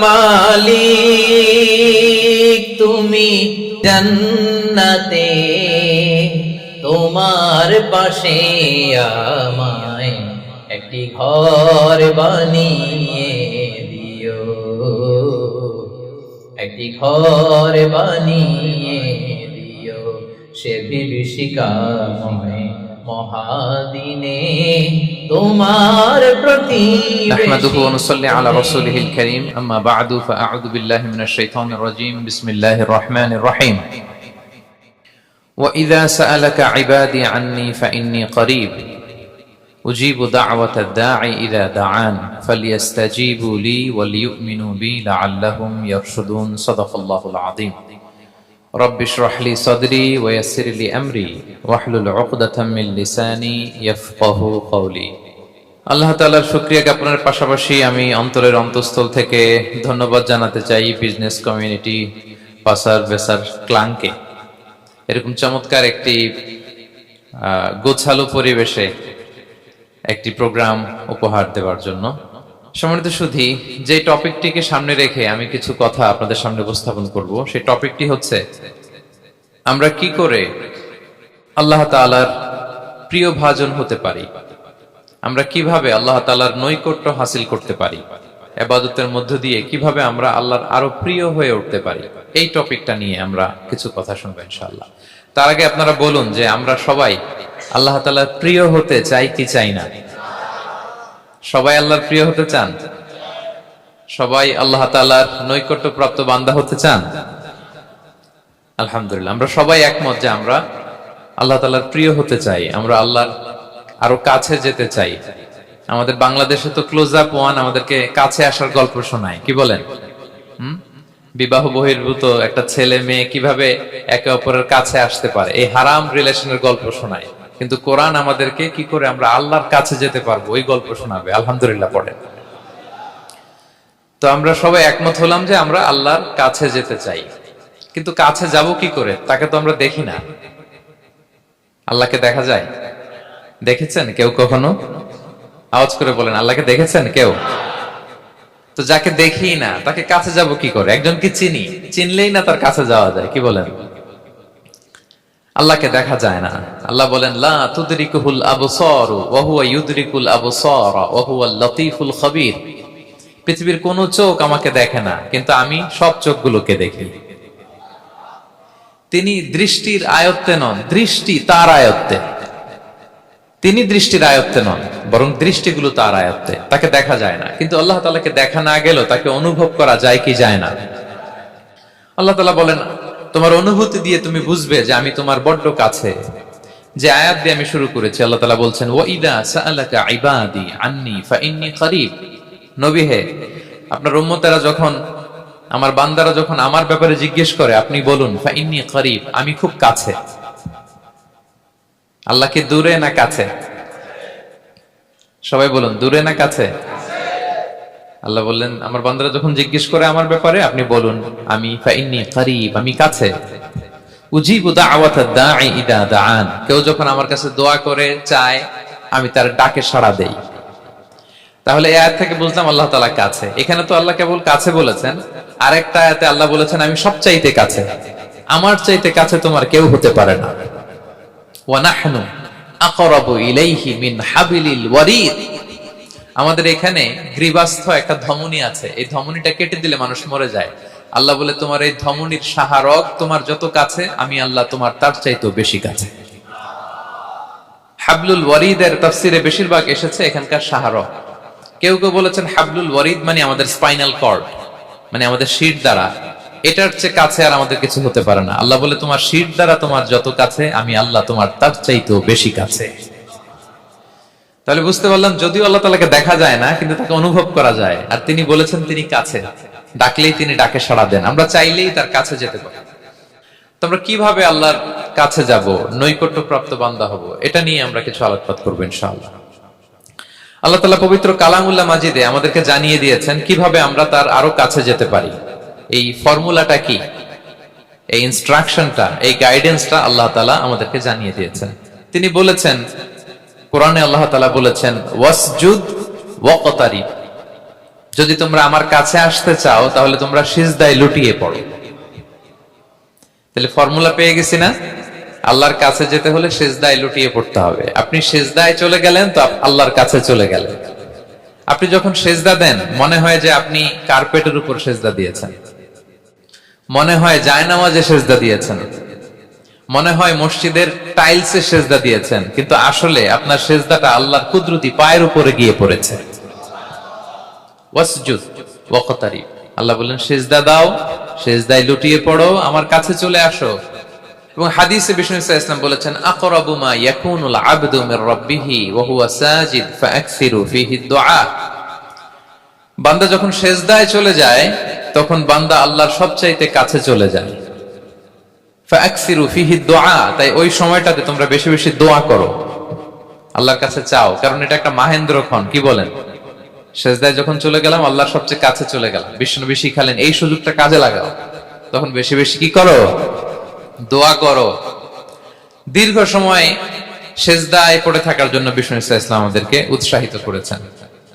মালিক তুমি জান্নাতে, তোমার পাশে আমায় একটি ঘর বানিয়ে দিও, একটি ঘর বানিয়ে দিও সে বিভীষিকাময় মহাদিনে তোমার প্রতি। نحمده ونصلي على رسوله الكريم أما بعد فأعوذ بالله من الشيطان الرجيم بسم الله الرحمن الرحيم وإذا سألك عبادي عني فإني قريب أجيب دعوة الداعي إذا دعان فليستجيبوا لي وليؤمنوا بي لعلهم يرشدون صدق الله العظيم رب اشرح لي صدري ويسر لي أمري واحلل عقدة من لساني يفقه قولي। আল্লাহ তাআলার শুকরিয়া জ্ঞাপনের পাশাপাশি আমি অন্তরের অন্তঃস্থল থেকে ধন্যবাদ জানাতে চাই বিজনেস কমিউনিটি পাসার বেসার ক্লাংকে এরকম চমৎকার একটি গোছালো পরিবেশে একটি প্রোগ্রাম উপহার দেওয়ার জন্য। সম্মানিত সুধী, যে টপিকটিকে সামনে রেখে আমি কিছু কথা আপনাদের সামনে উপস্থাপন করব, সেই টপিকটি হচ্ছে আমরা কি করে আল্লাহ তাআলার প্রিয় ভাজন হতে পারি, আমরা কিভাবে আল্লাহ তাআলার নৈকট্য হাসিল করতে পারি, ইবাদতের মধ্য দিয়ে কিভাবে আমরা আল্লাহর আরো প্রিয় হয়ে উঠতে পারি, এই টপিকটা নিয়ে আমরা কিছু কথা শুনবো ইনশাআল্লাহ। তার আগে আপনারা বলুন যে আমরা সবাই আল্লাহ তাআলার প্রিয় হতে চাই কি চাই না? সবাই আল্লাহর প্রিয় হতে চান? সবাই আল্লাহ তাআলার নৈকট্য প্রাপ্ত বান্দা হতে চান? আলহামদুলিল্লাহ, আমরা সবাই একমত যে আমরা আল্লাহ তাআলার প্রিয় হতে চাই, আমরা আল্লাহর আরো কাছে যেতে চাই। আমাদের বাংলাদেশে তো ক্লোজ আপ ওয়ান আমাদেরকে কাছে আসার গল্প শোনায়, কি বলেন? বিবাহ বহির্ভূত একটা ছেলে মেয়ে কিভাবে একে অপরের কাছে আসতে পারে, এই হারাম রিলেশনের গল্প শোনায়। কিন্তু কোরআন আমাদেরকে কি করে আমরা আল্লাহর কাছে যেতে পারবো ওই গল্প শোনাবে। আলহামদুলিল্লাহ পড়েন। তো আমরা সবাই একমত হলাম যে আমরা আল্লাহর কাছে যেতে চাই, কিন্তু কাছে যাব কি করে? তাকে তো আমরা দেখি না। আল্লাহকে দেখা যায়? দেখেছেন কেউ কখনো? আওয়াজ করে বলেন, আল্লাহকে দেখেছেন কেউ? তো যাকে দেখি না তাকে কাছে যাব কি করে? একজনকে চিনি, চিনলেই না তার কাছে যাওয়া যায়, কি বলেন? আল্লাহকে দেখা যায় না। আল্লাহ বলেন লা তুদরিকুহুল আবসার ওয়া হুয়া ইউদরিকুল আবসার ওয়া হুয়াল লতীফুল খবীর। পৃথিবীর কোন চোখ আমাকে দেখে না, কিন্তু আমি সব চোখগুলোকে দেখি। তিনি দৃষ্টির আয়ত্তে নন, দৃষ্টি তার আয়ত্তে। তিনি দৃষ্টির আয়ত্তে নন, বরং দৃষ্টিগুলো তার আয়ত্তে। তাকে দেখা যায় না, কিন্তু আল্লাহ তাআলাকে দেখা না গেলেও তাকে অনুভব করা যায় কি যায় না? আল্লাহ তাআলা বলেন তোমার অনুভূতি দিয়ে তুমি বুঝবে যে আমি তোমার বড্ড কাছে। যে আয়াত দিয়ে আমি শুরু করেছি, আল্লাহ তাআলা বলছেন ওয়া ইদা সাআলাকা ইবাদি আন্নী ফাইন্নী করিব। নবী হে, আপনার উম্মতেরা যখন, আমার বান্দারা যখন আমার ব্যাপারে জিজ্ঞেস করে, আপনি বলুন ফাইন্নী করিব, আমি খুব কাছে। আল্লাহ কি দূরে না কাছে? সবাই বলুন, দূরে না কাছে? আল্লাহ বললেন আমার বান্দারা যখন জিজ্ঞেস করে আমার ব্যাপারে, আপনি বলুন আমি ফাইন্নী করিব, আমি কাছে। উজিবু দাওয়াতাদ দাঈ ইদা দাআন। কেউ যখন আমার কাছে দোয়া করে চায়, আমি তার ডাকে সাড়া দেই। তাহলে এই আয়াত থেকে বুঝলাম আল্লাহ তাআলা কাছে। এখানে তো আল্লাহ কেবল কাছে বলেছেন, আরেকটা আয়াতে আল্লাহ বলেছেন আমি সবচাইতে কাছে, আমার চাইতে কাছে তোমার কেউ হতে পারে না। ওয়া নাহনু আকরাবু ইলাইহি মিন হাবিলিল ওয়ারিদ। আমাদের এখানে গ্রীবাস্থ একটা ধমনী আছে, এই ধমনীটা কেটে দিলে মানুষ মরে যায়। আল্লাহ বলে তোমার এই ধমনীর সাহারক তোমার যত কাছে, আমি আল্লাহ তোমার তার চাইতেও বেশি কাছে। হাবলুল ওয়ারিদের তাফসিরে বেশিরভাগ এসেছে এখানকার সাহারক। কেউ কেউ বলেছেন হাবলুল ওয়ারিদ মানে আমাদের স্পাইনাল কর্ড, মানে আমাদের শির দ্বারা। এটার চেয়ে কাছে আর আমাদের কিছু হতে পারে না। আল্লাহ বলে তোমার শির দ্বারা তোমার যত কাছে, আমি আল্লাহ তোমার তার চাইতেও বেশি কাছে। তাহলে বুঝতে পারলাম যদিও আল্লাহ তাআলাকে দেখা যায় না, কিন্তু তাকে অনুভব করা যায়। আর তিনি বলেছেন তিনি কাছে, ডাকলেই তিনি ডাকে সাড়া দেন, আমরা চাইলেই তার কাছে যেতে পারি। তোমরা কিভাবে আল্লাহর কাছে যাব, নৈকট্য প্রাপ্ত বান্দা হব, এটা নিয়ে আমরা কিছু আলোকপাত করবো ইনশাআল্লাহ। আল্লাহ তাআলা পবিত্র কালামুল্লাহ মাজিদে আমাদেরকে জানিয়ে দিয়েছেন কিভাবে আমরা তার আরো কাছে যেতে পারি। এই ফর্মুলাটা কি, এই ইনস্ট্রাকশনটা, এই গাইডেন্সটা আল্লাহ তাআলা আমাদেরকে জানিয়ে দিয়েছেন। তিনি বলেছেন কোরআনে, আল্লাহ তাআলা বলেছেন ওয়াসজুদ ওয়াকতারিব, যদি তোমরা আমার কাছে আসতে চাও তাহলে তোমরা সিজদায় লুটিয়ে পড়ো। তাহলে ফর্মুলা পেয়ে গেছি না? আল্লাহর কাছে যেতে হলে সিজদায় লুটিয়ে পড়তে হবে। আপনি সিজদায় চলে গেলেন তো আল্লাহর কাছে চলে গেলেন। আপনি যখন সিজদা দেন মনে হয় যে আপনি কার্পেটের উপর সিজদা দিয়েছেন, মনে হয় জায়নামাজে সিজদা দিয়েছেন, মনে হয় মসজিদের টাইলসে সিজদা দিয়েছেন, কিন্তু আসলে আপনার সিজদাটা আল্লাহর কুদরতি পায়ের উপরে গিয়ে পড়েছে। ওয়াসজুদ ওয়াকতারিব, আল্লাহ বলেন সিজদা দাও, সিজদায় লুটিয়ে পড়ো, আমার কাছে চলে আসো। এবং হাদিসে বিষ্ণু ইসলাম বলেছেন আকরাবু মা ইয়াকুনুল আবদু মির রাব্বিহি ওয়া হুয়া সাজিদ ফাআকসিরু ফীহি দুআ। বান্দা যখন সিজদায় চলে যায় তখন বান্দা আল্লাহর সবচাইতে কাছে চলে যায়। ফাআকসিরু ফীহি দুআ, তাই ওই সময়টাতে তোমরা বেশি বেশি দোয়া করো, আল্লাহর কাছে চাও, কারণ এটা একটা মাহেন্দ্রক্ষণ। কি বলেন? সিজদায় যখন চলে গেলাম আল্লাহর সবচেয়ে কাছে চলে গেলাম, বিষ্ণু শিখালেন এই সুযোগটা কাজে লাগাও, তখন বেশি বেশি কি করো? দোয়া করো। দীর্ঘ সময় সিজদায় পড়ে থাকার জন্য বিষ্ণু ইসলাম আমাদেরকে উৎসাহিত করেছেন।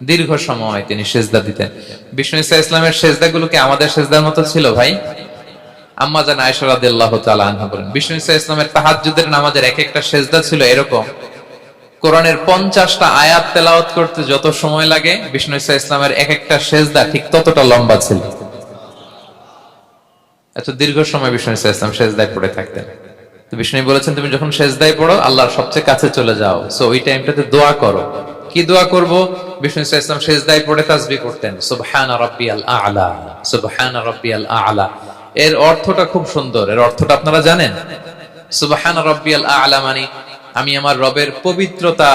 দীর্ঘ সময় তিনি সিজদা দিতেন। বিষ্ণু ইসলামের সিজদাগুলোকে আমাদের সিজদার মতো ছিল ভাই? আম্মা জান আয়েশা রাদিয়াল্লাহু তাআলা আনহা বলেন বিষ্ণু ইসলামের তাহাজ্জুদের নামাজের এক একটা সিজদা ছিল এরকম, কোরআনের 50টা আয়াত তেলাওয়াত করতে যত সময় লাগে বিষ্ণু ইসলামের এক একটা সিজদা ঠিক ততটা লম্বা ছিল। এত দীর্ঘ সময় বিষ্ণু ইসলাম সিজদায় পড়ে থাকতেন। তো বিষ্ণু বলেছেন তুমি যখন সিজদায় পড়ো আল্লাহর সবচেয়ে কাছে চলে যাও, সো ওই টাইমটাতে দোয়া করো। কি দোয়া করব? বিষ্ণু ইসলাম সিজদায় পড়ে তাসবিহ করতেন, সুবহানা রাব্বিয়াল আ'লা, সুবহানা রাব্বিয়াল আ'লা। এর অর্থটা খুব সুন্দর। এর অর্থটা আপনারা জানেন? সুবহানা রাব্বিয়াল আ'লা মানে আমি আমার রবের পবিত্রতা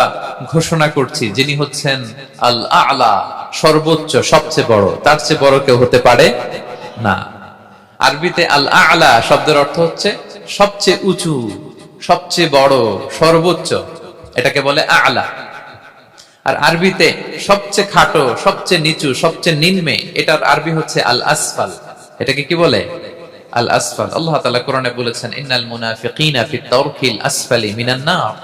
ঘোষণা করছি, যিনি হচ্ছেন আল আ'লা, সর্বোচ্চ, সবচেয়ে বড়, তার চেয়ে বড় কেউ হতে পারে না। আরবিতে আল আ'লা শব্দের অর্থ হচ্ছে সবচেয়ে উঁচু, সবচেয়ে বড়, সর্বোচ্চ, এটাকে বলে আ'লা। আর আরবিতে সবচেয়ে খাটো, সবচেয়ে নিচু, সবচেয়ে নিম্নে, এটার আরবি হচ্ছে আল আসফাল। এটাকে কি বলে? আল আসফাল। আল্লাহ তাআলা কোরআনে বলেছেন ইন্নাল মুনাফিকিনা ফিত তারকিল আসফালি মিনান নার,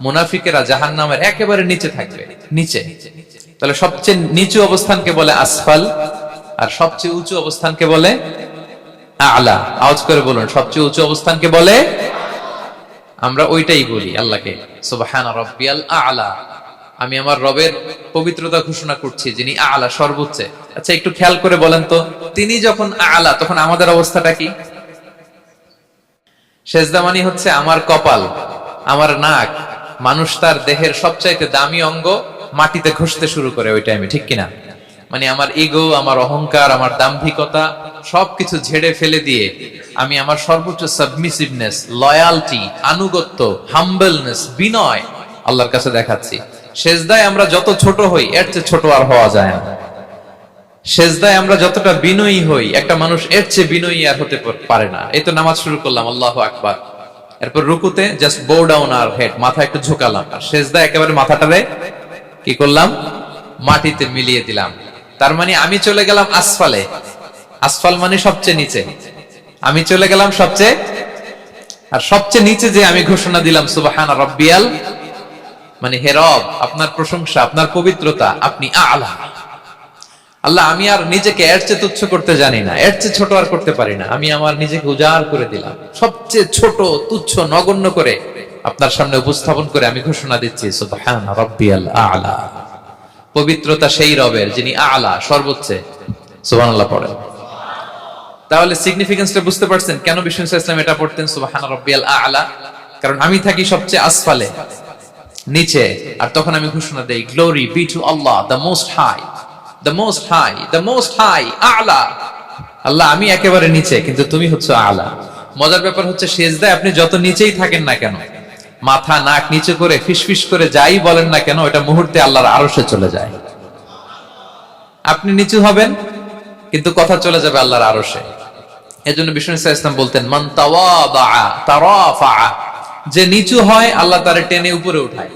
মুনাফিকেরা জাহান্নামের একেবারে নিচে থাকবে, নিচে। তাহলে সবচেয়ে নিচু অবস্থানকে বলে আসফাল, আর সবচেয়ে উঁচু অবস্থানকে বলে আ'লা। আওয়াজ করে বলুন, সবচেয়ে উঁচু অবস্থানকে বলে, আমরা ওইটাই বলি আল্লাহকে, সুবহানা রাব্বিয়াল আ'লা, আমি আমার রবের পবিত্রতা ঘোষণা করছি যিনি আ'লা, সর্বোচ্চ। আচ্ছা একটু খেয়াল করে বলেন তো, তিনি যখন আ'লা তখন আমাদের অবস্থাটা কি? সিজদা মানে হচ্ছে আমার কপাল, আমার নাক, মানুষ তার দেহের সবচাইতে দামি অঙ্গ মাটিতে ঘষতে শুরু করে ওই টাইমে, ঠিক কিনা? মানে আমার ইগো, আমার অহংকার, আমার দাম্ভিকতা সবকিছু ঝেড়ে ফেলে দিয়ে আমি আমার সর্বোচ্চ সাবমিসিভনেস, লয়ালটি, আনুগত্য, হাম্বলনেস, বিনয় আল্লাহর কাছে দেখাচ্ছি। সিজদায় আমরা যত ছোট হই এর চেয়ে ছোট আর হওয়া যায় না। সিজদায় আমরা যতটা বিনয়ী হই একটা মানুষ এর চেয়ে বিনয়ী আর হতে পারে না। এই তো নামাজ শুরু করলাম, আল্লাহু আকবার, এরপর রুকুতে জাস্ট বো ডাউন আর হেড, মাথা একটু ঝুঁকালাম, আর সিজদায় একেবারে মাথাটারে কি করলাম? মাটিতে মিলিয়ে দিলাম। তার মানে আমি চলে গেলাম আসফালে। আসফাল মানে সবচেয়ে নিচে, আমি চলে গেলাম সবচেয়ে, আর সবচেয়ে নিচে যে আমি ঘোষণা দিলাম সুবহানা রাব্বিয়াল, মানে হে রব আপনার প্রশংসা, আপনার পবিত্রতা, আপনি আ'লা। আল্লাহ আমি আর নিজেকে এর চেয়ে তুচ্ছ করতে জানি না, এর চেয়ে ছোট আর করতে পারি না, আমি আমার নিজেকে উজাড় করে দিলাম, সবচেয়ে ছোট, তুচ্ছ, নগণ্য করে আপনার সামনে উপস্থাপন করে আমি ঘোষণা দিচ্ছি সুবহানা রাব্বিয়াল আ'লা। পবিত্রতা সেই রবের যিনি আ'লা, সর্বোচ্চ। সুবহানাল্লাহ পড়েন। তাহলে সিগনিফিকেন্সটা বুঝতে পারছেন কেন বিষ্ণু ইসলাম এটা পড়তেন সুবহানা রাব্বিয়াল আ'লা? কারণ আমি থাকি সবচেয়ে আসফালে, নিচে, আর তখন আমি ঘোষণা দেই glory be to Allah the most high, the most high, the most high, আ'লা। আল্লাহ আমি একেবারে নিচে, কিন্তু তুমি হচ্ছে আ'লা। মজার ব্যাপার হচ্ছে সিজদায় আপনি যত নিচেই থাকেন না কেন, মাথা নাক নিচে করে ফিসফিস করে যাই বলেন না কেন, এটা মুহূর্তে আল্লাহর আরশে চলে যায়। আপনি নিচু হবেন কিন্তু কথা চলে যাবে আল্লাহর আরশে। এজন্য বিষ্ণু ইসলাম বলতেন মান তাওয়াদা তারাফা, যে নিচু হয় আল্লাহ তারে টেনে উপরে উঠায়।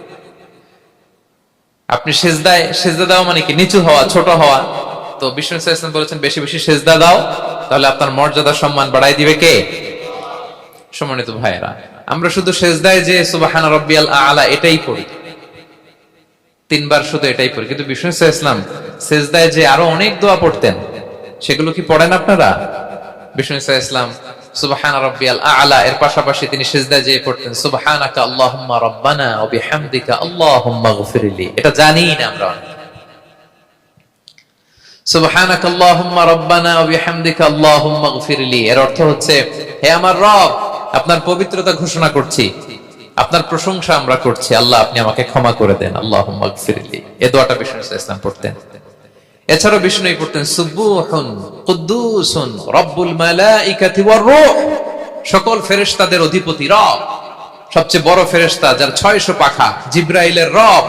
আপনি সিজদায়, সিজদা দাও মানে কি? নিচু হওয়া, ছোট হওয়া। তো বিষ্ণু ইসলাম বলেছেন বেশি বেশি সিজদা দাও, তাহলে আপনার মর্যাদা সম্মান বাড়াই দিবে কে? সম্মানিত ভাইয়েরা, আমরা শুধু সিজদায় যে সুবহানা রাব্বিয়াল আ'লা এটাই পড়ি, 3 বার শুধু এটাই পড়ি, কিন্তু বিষ্ণু ইসলাম সেজদায় যে আরো অনেক দোয়া পড়তেন, সেগুলো কি পড়েন আপনারা? বিষ্ণু ইসলাম সুবহান রাব্বিয়াল আ'লা এর পাশাপাশি তিনি সিজদায় যেয়ে পড়তেন সুবহানাকা আল্লাহুম্মা রাব্বানা ওয়া বিহামদিকা আল্লাহুম্মা গফিরলি। এটা জানি না আমরা। সুবহানাকা আল্লাহুম্মা রাব্বানা ওয়া বিহামদিকা আল্লাহুম্মা গফিরলি এর অর্থ হচ্ছে, হে আমার রব, আপনার পবিত্রতা ঘোষণা করছি, আপনার প্রশংসা আমরা করছি, আল্লাহ আপনি আমাকে ক্ষমা করে দেন, আল্লাহুম্মা গফিরলি। এই দোয়াটা বিষ্ণু ইসলাম পড়তেন। এছাড়াও বিষ্ণু পড়তেন সুবহুন কুদ্দুসুন রব্বুল মালাইকাতি ওয়ার রূহ, সকল ফেরেশতাদের অধিপতি রব, সবচেয়ে বড় ফেরেশতা যার 600 পাখা, জিবরাইলের রব,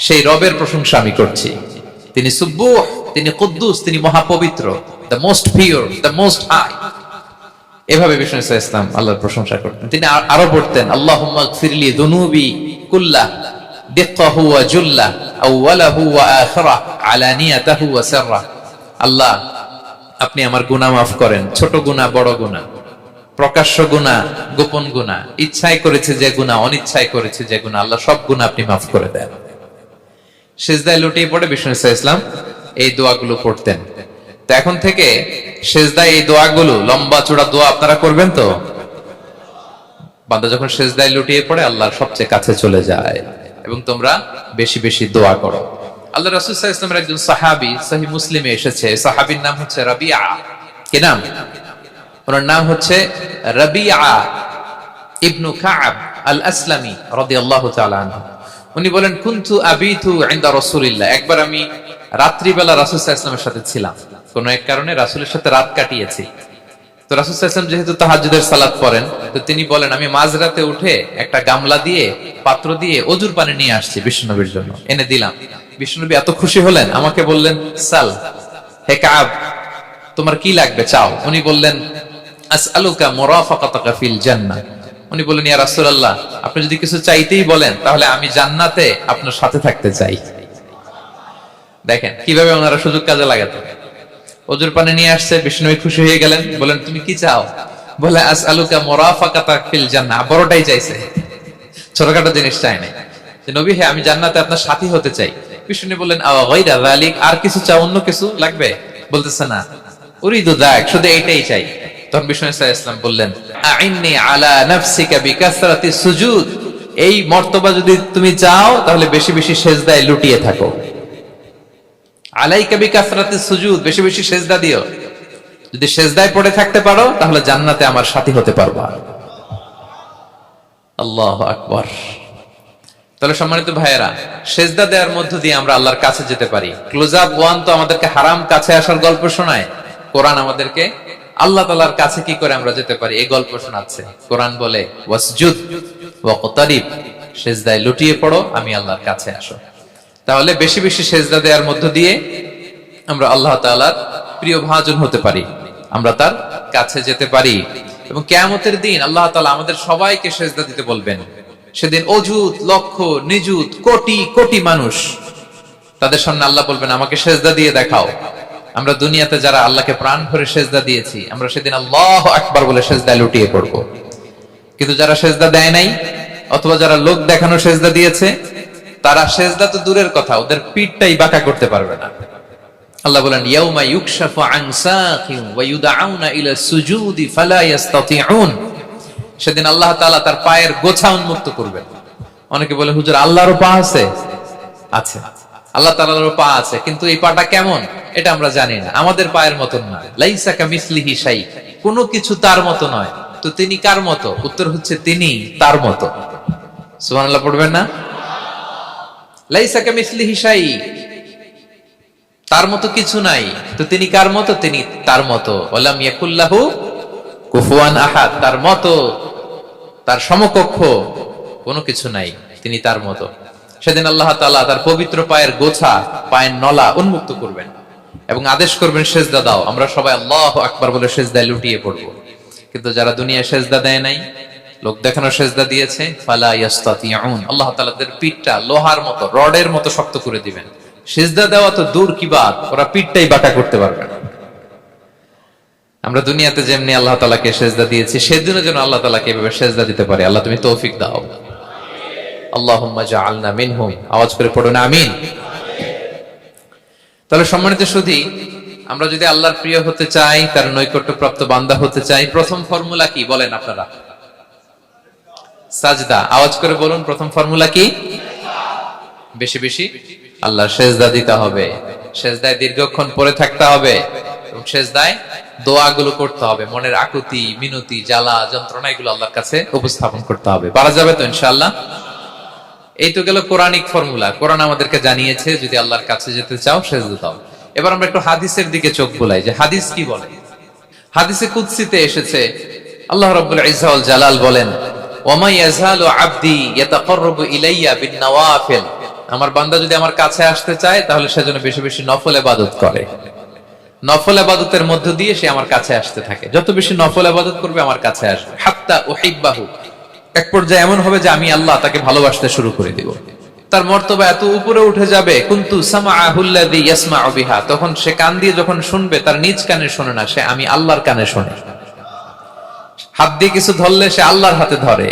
সেই রবের প্রশংসা আমি করছি। তিনি সুবহুহ, তিনি কুদ্দুস, তিনি মহাপবিত্র, the most pure, the most high. এভাবে বিষ্ণু ইসলাম আল্লাহর প্রশংসা করতেন। তিনি আরো পড়তেন আল্লাহুম্মা গফিরলি যুনুবি কুল্লাহ দিক্কাহু ওয়া জুল্লাহ আউওয়ালাহু ওয়া আখিরাহ আলানিয়াতাহু ওয়া সিররাহ। আল্লাহ আপনি আমার গুনাহ মাফ করেন, ছোট গুনাহ, বড় গুনাহ, প্রকাশ্য গুনাহ, গোপন গুনাহ, ইচ্ছায় করেছে যে গুনাহ, অনিচ্ছায় করেছে যে গুনাহ, আল্লাহ সব গুনাহ আপনি মাফ করে দেন। সিজদায় লুটিয়ে পড়ে বিষ্ণু ইসলাম এই দোয়াগুলো পড়তেন। তো এখন থেকে সিজদায় এই দোয়াগুলো, লম্বা চূড়া দোয়া আপনারা করবেন তো? বান্দা যখন সিজদায় লুটিয়ে পড়ে আল্লাহর সবচেয়ে কাছে চলে যায়। এবং তোমরা বেশি বেশি দোয়া করো। আল্লাহ রাসূল সাল্লাল্লাহু আলাইহি ওয়াসাল্লামের একজন সাহাবী, সহিহ মুসলিমে এসেছে, সাহাবীর নাম হচ্ছে রাবিআ। কি নাম? ওনার নাম হচ্ছে রাবিআ ইবনু কাব আল আসলামি রাদিয়াল্লাহু তাআলা আনহু। উনি বলেন কুনতু আবিতু ইনদা রাসূলিল্লাহ, একবার আমি রাত্রিবেলা রাসূল সাল্লাল্লাহু আলাইহি ওয়াসাল্লামের সাথে ছিলাম, কোন এক কারণে রাসূলের সাথে রাত কাটিয়েছি। তো রাসূল সাল্লাল্লাহু আলাইহি ওয়াসাল্লাম যেহেতু তাহাজ্জুদের সালাত পড়েন, তো তিনি বলেন আমি মাঝরাতে উঠে একটা গামলা দিয়ে, পাত্র দিয়ে অজুর পানি নিয়ে আসছি বিশ্বনবীর জন্য, এনে দিলাম। বিশ্বনবী এত খুশি হলেন, আমাকে বললেন সাল, হে কাব তোমার কি লাগবে চাও। উনি বললেন আসআলুকা মুরাফাকাতাকা ফিল জান্নাহ। উনি বললেন ইয়া রাসূলুল্লাহ, আপনি যদি কিছু চাইতেই বলেন তাহলে আমি জান্নাতে আপনার সাথে থাকতে চাই। দেখেন কিভাবে ওনারা সুযোগ কাজে লাগাতেন। অজুর পানি নিয়ে আসছে, বিষ্ণু খুশি হয়ে গেলেন, বলেন তুমি কি চাও? বলে আসআলুকা মুরাফাকাতাকা ফিল জান্নাহ, বড়টাই চাইছে, ছোটখাটো জিনিস চাই নাই। যে নবী হে আমি জান্নাতে আপনার সাথী হতে চাই। বিষ্ণু বললেন আও গায়রা যালিক, আর কিছু চাও, অন্য কিছু লাগবে? বলতেছে না, উরিদু যাক, শুধু এইটাই চাই। তখন বিষ্ণু সাল্লাল্লাহু আলাইহি ওয়াসাল্লাম বললেন আইন্নি আলা নাফসিকা বিকাসরাতি সুজুদ, এই মর্তবা যদি তুমি চাও তাহলে বেশি বেশি সিজদায় লুটিয়ে থাকো। আলাইকা বিকাসরাতি সুজুদ, বেশি বেশি সিজদা দিও। যদি সিজদায় পড়ে থাকতে পারো তাহলে জান্নাতে আমার সাথী হতে পারবা। আল্লাহু আকবার। তাহলে সম্মানিত ভাইয়েরা, সিজদা দেওয়ার মধ্য দিয়ে আমরা আল্লাহর কাছে যেতে পারি। ক্লোজ আপ ওয়ান তো আমাদেরকে হারাম কাছে আসার গল্প শোনায়, কোরআন আমাদেরকে আল্লাহ তাআলার কাছে কি করে আমরা যেতে পারি এই গল্প শোনাচ্ছে। কোরআন বলে ওয়াসজুদ ওয়াকতারিব, সিজদায় লুটিয়ে পড়ো, আমি আল্লাহর কাছে আসো। তাহলে বেশি বেশি সিজদা দেওয়ার মধ্য দিয়ে আমরা আল্লাহ তাআলার প্রিয় ভাজন হতে পারি, আমরা তার কাছে যেতে পারি। এবং কিয়ামতের দিন আল্লাহ তাআলা আমাদের সবাইকে সিজদা দিতে বলবেন। সেদিন অযুত লক্ষ নিযুত কোটি কোটি মানুষ, তাদের সামনে আল্লাহ বলবেন আমাকে সিজদা দিয়ে দেখাও। আমরা দুনিয়াতে যারা আল্লাহকে প্রাণ ভরে সিজদা দিয়েছি, আমরা সেদিন আল্লাহু আকবার বলে সিজদায় লুটিয়ে পড়বো। কিন্তু যারা সিজদা দেয় নাই, অথবা যারা লোক দেখানো সিজদা দিয়েছে, তারা সিজদা তো দূরের কথা, ওদের পিঠটাই বাঁকা করতে পারবে না। আল্লাহ বলেন ইয়াউমা ইউকশাফু আন সাকিন ওয়া ইউদআউনা ইলা সুজুদি ফালা ইস্তাতিউন, সেদিন আল্লাহ তাআলা তার পায়ের গোছা উন্মুক্ত করবেন। অনেকে বলে হুজুর আল্লাহরও পা আছে? আছে, আল্লাহ তাআলারও পা আছে, কিন্তু এই পাটা কেমন এটা আমরা জানি না, আমাদের পায়ের মতন নয়। লাইসা কামিসলিহি শাই, কোনো কিছু তার মতো নয়। তো তিনি কার মতো? উত্তর হচ্ছে তিনি তার মতো। সুবহানাল্লাহ পড়বেন না? লাইসা কামিসলিহি শাই, তার মতো কিছু নাই। তো তিনি কার মতো? তিনি তার মতো। ওয়ালাম ইয়াকুল্লাহু কুফুয়ান আহাদ, তার মতো, তার সমকক্ষ কোনো কিছু নাই, তিনি তার মতো। সেদিন আল্লাহ তাআলা তার পবিত্র পায়ের গোছা, পায়ের নলা উন্মুক্ত করবেন এবং আদেশ করবেন সিজদা দাও। আমরা সবাই আল্লাহু আকবার বলে সিজদায় লুটিয়ে পড়ব। কিন্তু যারা দুনিয়ায় সিজদা দেয় নাই, লোক দেখানো সিজদা দিয়েছে, ফালা ইস্তাতিউন, আল্লাহ তাআলা তাদের পিঠটা লোহার মতো, রডের মতো শক্ত করে দিবেন। সিজদা দেওয়া তো দূর কি বাত, ওরা পিঠটাই বাঁকা করতে পারবে না। আমরা দুনিয়াতে যেমনি আল্লাহ তাআলাকে সিজদা দিয়েছি, সেদিনও যেন আল্লাহ তাআলাকে এভাবে সিজদা দিতে পারি। আল্লাহ তুমি তৌফিক দাও। আল্লাহুম্মা জাআলনা মিনহুম। আওয়াজ করে পড়ুন আমিন। তাহলে সম্মানিত সুধী, আমরা যদি আল্লাহর প্রিয় হতে চাই, তার নৈকট্যপ্রাপ্ত বান্দা হতে চাই, প্রথম ফর্মুলা কি বলেন আপনারা? সাজদা। আওয়াজ করে বলুন, প্রথম ফর্মুলা কি? বেশি বেশি আল্লাহর সেজদা দিতে হবে, সেজদায় দীর্ঘক্ষণ পড়ে থাকতে হবে এবং সেজদায় দোয়াগুলো করতে হবে, মনের আকুতি মিনতি জ্বালা যন্ত্রণা এগুলো আল্লাহর কাছে উপস্থাপন করতে হবে। পারা যাবে তো ইনশাআল্লাহ? এই তো গেল কোরআনিক ফর্মুলা। কোরআন আমাদেরকে জানিয়েছে যদি আল্লাহর কাছে যেতে চাও সেজদা দাও। এবার আমরা একটু হাদিসের দিকে চোখ বুলাই যে হাদিস কি বলে। হাদিসে কুদসিতে এসেছে, আল্লাহ রাব্বুল ইজ্জা ওয়াল জালাল বলেন, ওয়া ইয়াযালু আবদি ইয়াতাকাররাবু ইলাইয়া বিন নওয়াফিল। আমার বান্দা যদি আমার কাছে আসতে চায় তাহলে সে যেন বেশি বেশি নফল ইবাদত করে। নফল ইবাদতের মধ্য দিয়ে সে আমার কাছে আসতে থাকে। যত বেশি নফল ইবাদত করবে আমার কাছে আসবে। হাত্তা উহিব্বাহু, এক পর্যায়ে এমন হবে যে আমি আল্লাহ তাকে ভালোবাসতে শুরু করে দেব। তার মর্তবা এত উপরে উঠে যাবে, কুনতু সামাআহুল্লাযী ইয়াসমাউ বিহা, তখন সে কান দিয়ে যখন শুনবে তার নিজ কানে শোনে না, সে আমি আল্লাহর কানে শোনে। হাত দিয়ে কিছু ধরলে সে আল্লাহর হাতে ধরে,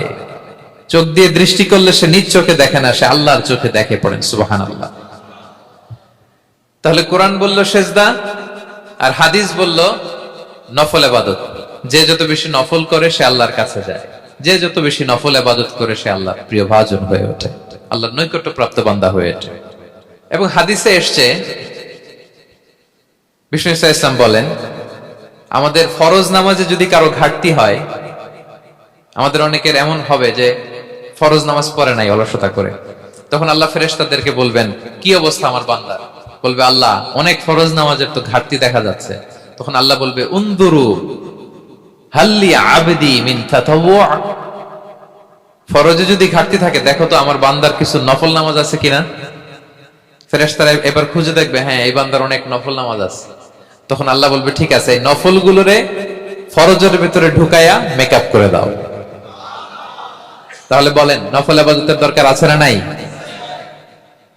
চোখ দিয়ে দৃষ্টি করলে সে নিজ চোখে দেখে না, সে আল্লাহর চোখে দেখে। পড়েন সুবহানাল্লাহ। তাহলে কোরআন বলল সেজদা, আর হাদিস বলল নফল ইবাদত। যে যত বেশি নফল করে সে আল্লাহর কাছে যায়, যে যত বেশি নফল ইবাদত করে সে আল্লাহর প্রিয় ভাজন হয়ে ওঠে, আল্লাহর নৈকট্যপ্রাপ্ত বান্দা হয়ে ওঠে। এবং হাদিসে এসছে, বিষ্ণু ইসা ইসলাম বলেন, আমাদের ফরজ নামাজে যদি কারো ঘাটতি হয়, আমাদের অনেকের এমন হবে যে ফরজ নামাজ পড়ে নাই অলসতা করে, তখন আল্লাহ ফেরেশতাদেরকে বলবেন কি অবস্থা আমার বান্দা? বলবে আল্লাহ অনেক ফরজ নামাজের তো ঘাটতি দেখা যাচ্ছে। তখন আল্লাহ বলবে উনদুরু হাল্লি আবদি মিন তাতাওয়ু, ফরজে যদি ঘাটতি থাকে দেখো তো আমার বান্দার কিছু নফল নামাজ আছে কিনা। ফেরেশতারা এবার খুঁজে দেখবে, হ্যাঁ এই বান্দার অনেক নফল নামাজ আছে। তখন আল্লাহ বলবে ঠিক আছে, এই নফল গুলোরে ফরজের ভিতরে ঢুকায়া মেকআপ করে দাও। তাহলে বলেন নফল ইবাদতের দরকার আছে না নাই?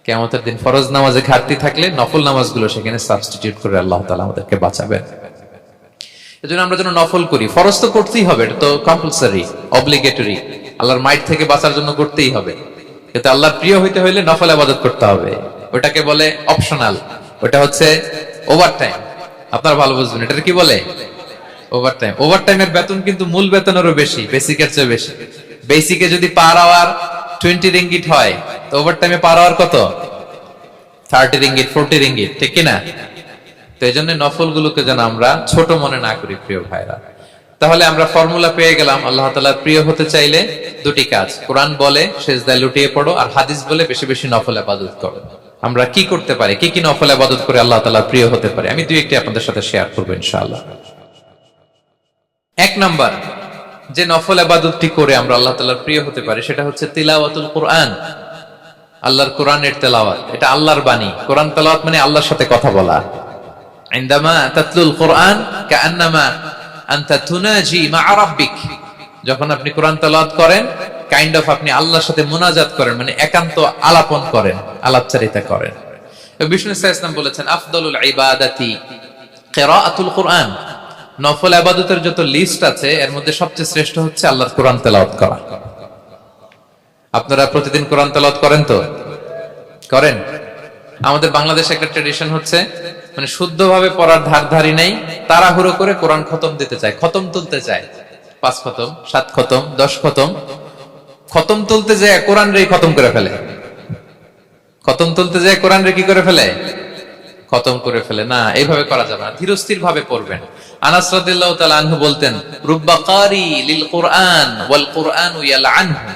কিয়ামতের দিন ফরজ নামাজে ঘাটতি থাকলে নফল নামাজগুলো সেখানে সাবস্টিটিউট করে আল্লাহ তাআলা আমাদেরকে বাঁচাবেন। এজন্য আমরা যেন নফল করি। ফরজ তো করতেই হবে, এটা তো কম্পালসরি, অব্লিগেটরি, আল্লাহর মাইট থেকে বাঁচার জন্য করতেই হবে। কিন্তু আল্লাহর প্রিয় হইতে হইলে নফল ইবাদত করতে হবে। ওটাকে বলে অপশনাল, ওটা হচ্ছে ওভারটাইম। আপনারা ভালো বুঝবেন, এটা কি বলে? ওভারটাইম। ওভারটাইমের বেতন কিন্তু মূল বেতনেরও বেশি, বেসিকের চেয়ে বেশি। বেসিকে যদি পার আওয়ার 20 রিঙ্গিট হয়, তো ওভারটাইমে পার আওয়ার কত? 30 রিঙ্গিট, 40 রিঙ্গিট, ঠিক কি না? তো এই জন্য নফল গুলোকে যেন আমরা ছোট মনে না করি প্রিয় ভাইরা। তাহলে আমরা ফর্মুলা পেয়ে গেলাম, আল্লাহ তাআলার প্রিয় হতে চাইলে দুটি কাজ, কোরআন বলে সিজদায় লুটিয়ে পড়ো, আর হাদিস বলে বেশি বেশি নফল ইবাদত করো। আমরা কি করতে পারি, কি কি নফল ইবাদত করে আল্লাহ তাআলার প্রিয় হতে পারি, আমি দুই একটি আপনাদের সাথে শেয়ার করব ইনশাআল্লাহ। এক নাম্বার যে নফল ইবাদতটি করে আমরা আল্লাহ তাআলার প্রিয় হতে পারি সেটা হচ্ছে তিলাওয়াতুল কোরআন, আল্লাহর কোরআনের তেলাওয়াত। এটা আল্লাহর বাণী। কোরআন তেলাওয়াত মানে আল্লাহর সাথে কথা বলা। ইনদামা তাতলুল কোরআন কাআন্নামা আনতা তুনাজি মা রাব্বিক, যখন আপনি কোরআন তেলাওয়াত করেন কাইন্ড অফ আপনি আল্লাহর সাথে মুনাজাত করেন, মানে একান্ত আলাপন করেন, আলাপচারিতা করেন। বিষ্ণু ইসলাম বলেছেন আফদলুল ইবাদাতি কিরাআতুল কোরআন, নফল ইবাদতের যত লিস্ট আছে এর মধ্যে সবচেয়ে শ্রেষ্ঠ হচ্ছে আল্লাহর কোরআন তেলাওয়াত করা। আপনারা প্রতিদিন কোরআন তেলাওয়াত করেন তো? করেন? আমাদের বাংলাদেশে একটা ট্র্যাডিশন হচ্ছে, মানে শুদ্ধভাবে পড়ার ধারধারি নেই, তাড়াহুড়ো করে কোরআন খতম দিতে চায়, খতম তুলতে চায়। 5 খতম, 7 খতম, 10 খতম। খতম তুলতে যায় কোরআন রে খতম করে ফেলে। খতম তুলতে যায় কোরআন রে কি করে ফেলে? খতম করে ফেলে। না, এইভাবে করা যাবে না, ধীরস্থির ভাবে পড়বেন। আনাস রাদিয়াল্লাহু তাআলা আনহু বলতেন, রুব্বা কারি লিল কুরআন ওয়াল কুরআনু ইয়ালআনহু,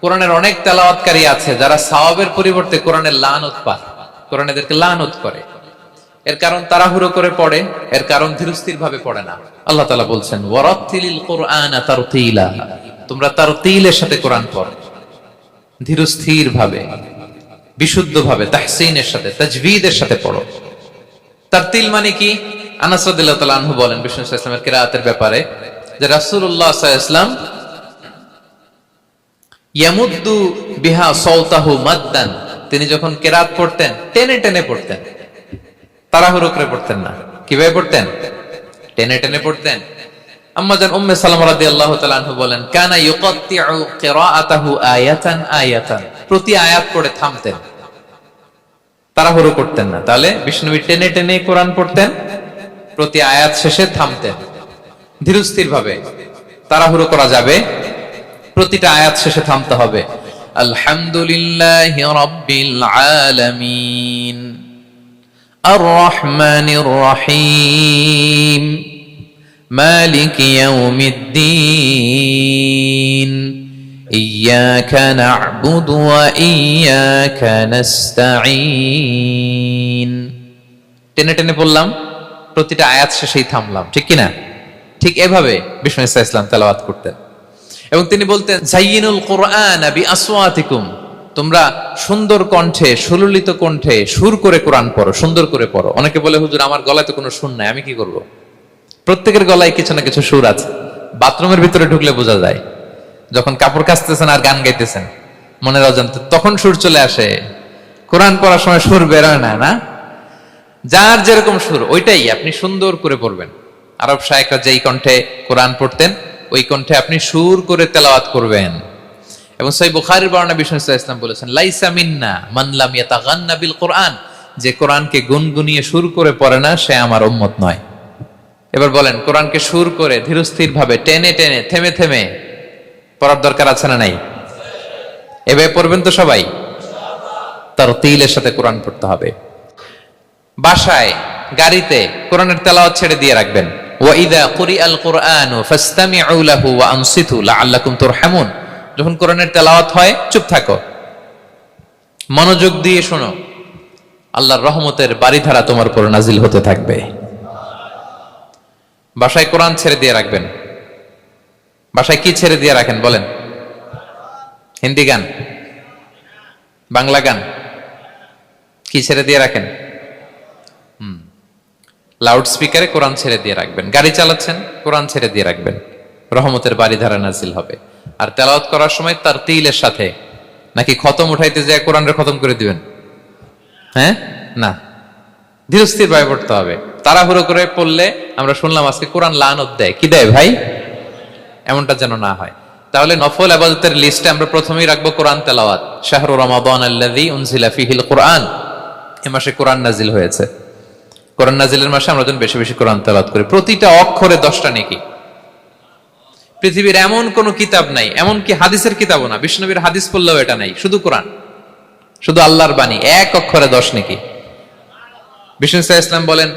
কোরআনের অনেক তেলাওয়াতকারী আছে যারা সওয়াবের পরিবর্তে কোরআনের লানত পায়, কোরআন এদেরকে লানত করে। এর কারণ তাড়াহুড়ো করে পড়ে, এর কারণ ধীরস্থির ভাবে পড়ে না। আল্লাহ তাআলা বলছেন ওয়ারাত্তিলিল কুরআনা তারতিলা, তোমরা তারতিলের সাথে কোরআন পড়ো, ধীরস্থির ভাবে, বিশুদ্ধ ভাবে, তাহসিনের সাথে, তাজবিদের সাথে পড়ো। তারতিল মানে কি? আনাস রাদিয়াল্লাহু তাআলা আনহু বলেন বিষ্ণু সাল্লাল্লাহু আলাইহি ওয়াসাল্লামের কিরাআতের ব্যাপারে যে রাসূলুল্লাহ সাল্লাল্লাহু আলাইহি ওয়াসাল্লাম ইয়ামুদ্দু বিহা সাওতাহু মাদ্দান, তিনি যখন কিরাত পড়তেন টেনে টেনে পড়তেন, তাড়াহুড়ো করে পড়তেন না। কিভাবে পড়তেন? টেনে টেনে পড়তেন। আম্মা জান উম্মে সালামা রাদিয়াল্লাহু তাআলা আনহা বলেন, কানা ইউকাত্তিউ কিরাআতাহু আয়াতান আয়াতান, প্রতি আয়াত পড়ে থামতেন, তাড়াহুড়ো করতেন না। তাহলে বিষ্ণুবী টেনে টেনে কোরআন পড়তেন, প্রতি আয়াত শেষে থামতেন, ধীরস্থির ভাবে। তাড়াহুড়ো করা যাবে, প্রতিটা আয়াত শেষে থামতে হবে। আলহামদুলিল্লাহি রাব্বিল আলামিন আর রহমানির রহিম মালিকি ইয়াউমিদ্দিন ইয়্যাকা না'বুদু ওয়া ইয়্যাকা নাস্তাঈন। টেনে টেনে বললাম, প্রতিটা আয়াত শেষেই থামলাম, ঠিক কিনা? ঠিক এভাবে বিষ্ণু ইসা ইসলাম তেলাওয়াত করতেন। এবং তিনি বলতেন, জাইয়িনুল কুরআন বিআসওয়াতিকুম, তোমরা সুন্দর কণ্ঠে, সুললিত কণ্ঠে সুর করে কোরআন পড়ো, সুন্দর করে পড়ো। অনেকে বলে, হুজুর আমার গলায় তো কোনো সুর নাই, আমি কি করব? প্রত্যেকের গলায় কিছু না কিছু সুর আছে। বাথরুমের ভিতরে ঢুকলে বোঝা যায়, যখন কাপড় কাচতেছেন আর গান গাইতেছেন মনের অজান্তে, তখন সুর চলে আসে। কোরআন পড়ার সময় সুর বেরোয় না, না? যার যেরকম সুর ওইটাই আপনি সুন্দর করে পড়বেন। আরব শায়েখরা যেই কণ্ঠে কোরআন পড়তেন, ওই কণ্ঠে আপনি সুর করে তেলাওয়াত করবেন। এবং সহিহ বুখারীর বর্ণনা বিষ্ণু সাল্লাল্লাহু আলাইহি ওয়াসাল্লাম বলেছেন, লাইসা মিন্না মান লাম ইয়াতাগান্না বিল কুরআন, যে কোরআনকে গুনগুনিয়ে সুর করে পড়ে না সে আমার উম্মত নয়। এবার বলেন, কোরআনকে সুর করে ধীরস্থির ভাবে টেনে টেনে থেমে থেমে পড়ার দরকার আছে না নাই? এভাবে পড়বেন তো সবাই? তারতিলের সাথে কোরআন পড়তে হবে। বাসায়, গাড়িতে কোরআনের তেলাওয়াত ছেড়ে দিয়ে রাখবেন। ওয়া ইযা কুরিআল কুরআনু ফাসতামিউ লাহু ওয়া আনসিতু লাআল্লাকুম তুরহামুন, যখন কোরআনের তেলাওয়াত হয় চুপ থাকো, মনোযোগ দিয়ে শোনো, আল্লাহর রহমতের বারিধারা তোমার উপর নাজিল হতে থাকবে। বাসায় কোরআন ছেড়ে দিয়ে রাখবেন। বাসায় কি ছেড়ে দিয়ে রাখেন বলেন? হিন্দি গান, বাংলা গান, কি ছেড়ে দিয়ে রাখেন? লাউড স্পিকারে কোরআন ছেড়ে দিয়ে রাখবেন। গাড়ি চালাচ্ছেন, কোরআন ছেড়ে দিয়ে রাখবেন, রহমতের বারিধারা নাজিল হবে। আর তেলাওয়াত করার সময় তারতিলের সাথে, নাকি খতম উঠাইতে যায় কোরআনের খতম করে দিবেন? হ্যাঁ, না, ধীরস্থির ভাবে পড়তে হবে। তাড়াহুড়ো করে পড়লে আমরা শুনলাম আজকে কোরআন লানত দেয়। কি দেয় ভাই? এমনটা যেন না হয়। তাহলে নফল ইবাদতের লিস্টে আমরা প্রথমেই রাখবো কোরআন তেলাওয়াত। শাহরু রমাদান আল্লাযী উনজিলা ফীহিল কুরআন, এই মাসে কোরআন নাজিল হয়েছে। কোরআন নাজিলের মাসে আমরা যেন বেশি বেশি কোরআন তেলাওয়াত করি। প্রতিটা অক্ষরে 10টা নেকি। পৃথিবীর এমন কোন কিতাব নাই, এমন কি হাদিসের কিতাবও না, বিষ্ণুনবীর হাদিস পড়লেও এটা নাই, শুধু কোরআন, শুধু আল্লাহর বাণী, এক অক্ষরে 10 নেকি। বিষ্ণু ইসলাম বলেন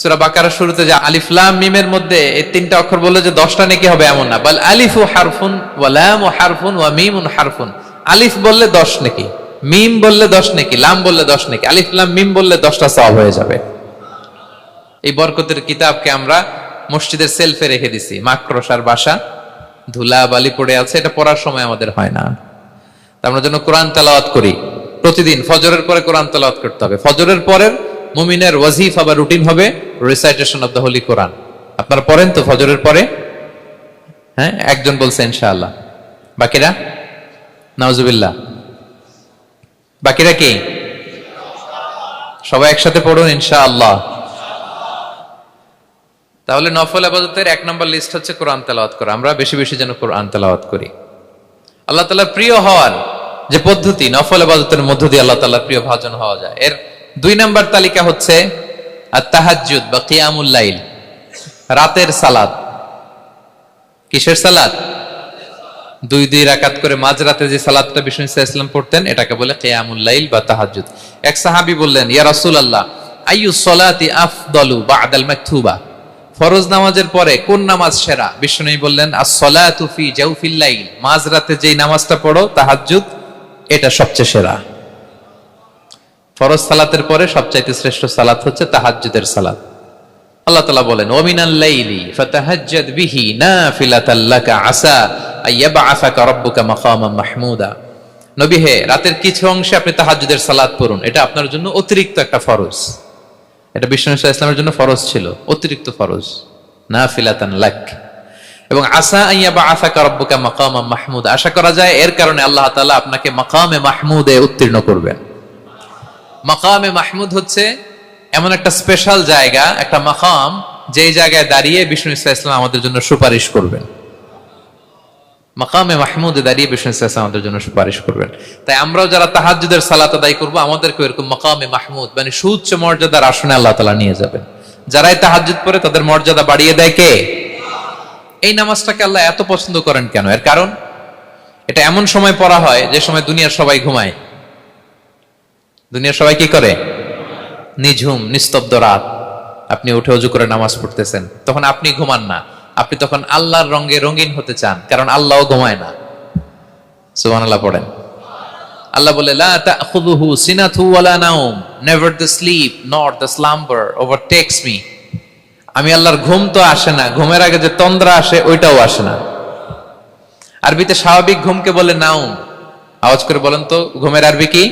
সূরা বাকারার শুরুতে যে আলিফ লাম মিমের মধ্যে এই 3টা অক্ষর বললে যে 10টা নেকি হবে এমন না, বল আলিফু হারফুন ওয়া লামু হারফুন ওয়া মিমুন হারফুন। আলিফ বললে 10 নেকি, মিম বললে 10 নেকি, লাম বললে 10 নেকি, আলিফ লাম মিম বললে 10টা সওয়াব হয়ে যাবে। এই বরকতের কিতাবকে আমরা মসজিদের সেলফে রেখে দিছি। মাকড়সার বাসা, ধুলা বালি পড়ে আছে, এটা পড়ার সময় আমাদের হয় না। আমরা যেন কোরআন তেলাওয়াত করি প্রতিদিন। ফজরের পরে কোরআন তেলাওয়াত করতে হবে। ফজরের পরের মুমিনের ওয়াজিফা বা রুটিন হবে রিসাইটেশন অফ দ্য হোলি কোরআন। আপনারা পড়েন তো ফজরের পরে? হ্যাঁ, একজন বলছে ইনশাআল্লাহ, বাকিরা নাউজুবিল্লাহ। বাকিরা কি? সবাই একসাথে পড়ুন ইনশাআল্লাহ। তাহলে নফল ইবাদতের 1 নম্বর লিস্ট হচ্ছে কোরআন তেলাওয়াত করা। আমরা বেশি বেশি যেন কোরআন তেলাওয়াত করি। আল্লাহ তাআলার প্রিয় হওয়ার যে পদ্ধতি, নফল ইবাদতের মধ্য দিয়ে আল্লাহ তাআলার প্রিয় ভাজন হওয়া যায়। এর 2 নম্বর তালিকা হচ্ছে আত-তাহাজ্জুদ বা কিয়ামুল লাইল, রাতের সালাত। কিসের সালাত? 2 রাকাত করে মাঝরাতে যে সালাতটা বিষ্ণু ইসলাম পড়তেন, এটাকে বলে কিয়ামুল লাইল বা তাহাজ্জুদ। এক সাহাবী বললেন, ইয়া রাসূলুল্লাহ, আইয়ুস সালাতি আফদালু বা'দাল মাকতুবা, ফরজ নামাজের পরে কোন নামাজ সেরা? বিষ্ণু বললেন, আস-সালাতু ফি জাওফিল লাইল, মাঝরাতে যেই নামাজটা পড়ো তাহাজ্জুদ, এটা সবচেয়ে সেরা। ফরজ সালাতের পরে সবচাইতে শ্রেষ্ঠ সালাত হচ্ছে তাহাজ্জুদের সালাত। আল্লাহ তাআলা বলেন, ওয়া মিনাল লাইলি ফাতাহাজ্জাদ বিহি নাফিলাতাল লাকা আসা আইয়াবআসাকা রাব্বুকা মাকামান মাহমুদা। নবী হে, রাতের কিছু অংশে আপনি তাহাজ্জুদের সালাত পড়ুন, এটা আপনার জন্য অতিরিক্ত একটা ফরজ। এটা বিষ্ণু ইসলামের জন্য ফরজ ছিল, অতিরিক্ত ফরজ, নাফিলাতান লাক। এবং আসা আইয়াবআসাকা রাব্বুকা মাকামান মাহমুদা, আশা করা যায় এর কারণে আল্লাহ তাআলা আপনাকে মাকামে মাহমুদে উত্তীর্ণ করবেন। মাকামে মাহমুদ হচ্ছে এমন একটা স্পেশাল জায়গা, একটা মাকাম, যেই জায়গায় দাঁড়িয়ে বিষ্ণু ইসা ইসলাম আমাদের জন্য সুপারিশ করবেন। মাকামে মাহমুদে দাঁড়িয়ে বিষ্ণু ইসা ইসলাম আমাদের জন্য সুপারিশ করবেন। তাই আমরাও যারা তাহাজ্জুদের সালাত আদায় করবো, আমাদেরকে এরকম মাকামে মাহমুদ মানে সুউচ্চ মর্যাদার আসনে আল্লাহ তাআলা নিয়ে যাবেন। যারাই তাহাজ্জুদ পড়ে তাদের মর্যাদা বাড়িয়ে দেয় কে? এই নামাজটাকে আল্লাহ এত পছন্দ করেন কেন? এর কারণ এটা এমন সময় পড়া হয় যে সময় দুনিয়ার সবাই ঘুমায়। দুনিয়ার সবাই কি করে? নিঝুম নিস্তব্ধ রাত, আপনি উঠে ওযু করে নামাজ পড়তেছেন, তখন আপনি ঘুমান না, আপনি তখন আল্লাহর রঙে রঙিন হতে চান, কারণ আল্লাহও ঘুমায় না। সুবহানাল্লাহ পড়েন। আল্লাহ বলে লা তাখুযুহু সিনাতু ওয়ালা নাওম, never the sleep nor the slumber overtakes me. আমি আল্লাহর ঘুম তো আসে না, ঘুমের আগে যে তন্দ্রা আসে ওইটাও আসে না। আরবিতে স্বাভাবিক ঘুমকে বলে নাউম। আওয়াজ করে বলেন তো ঘুমের আরবি কি?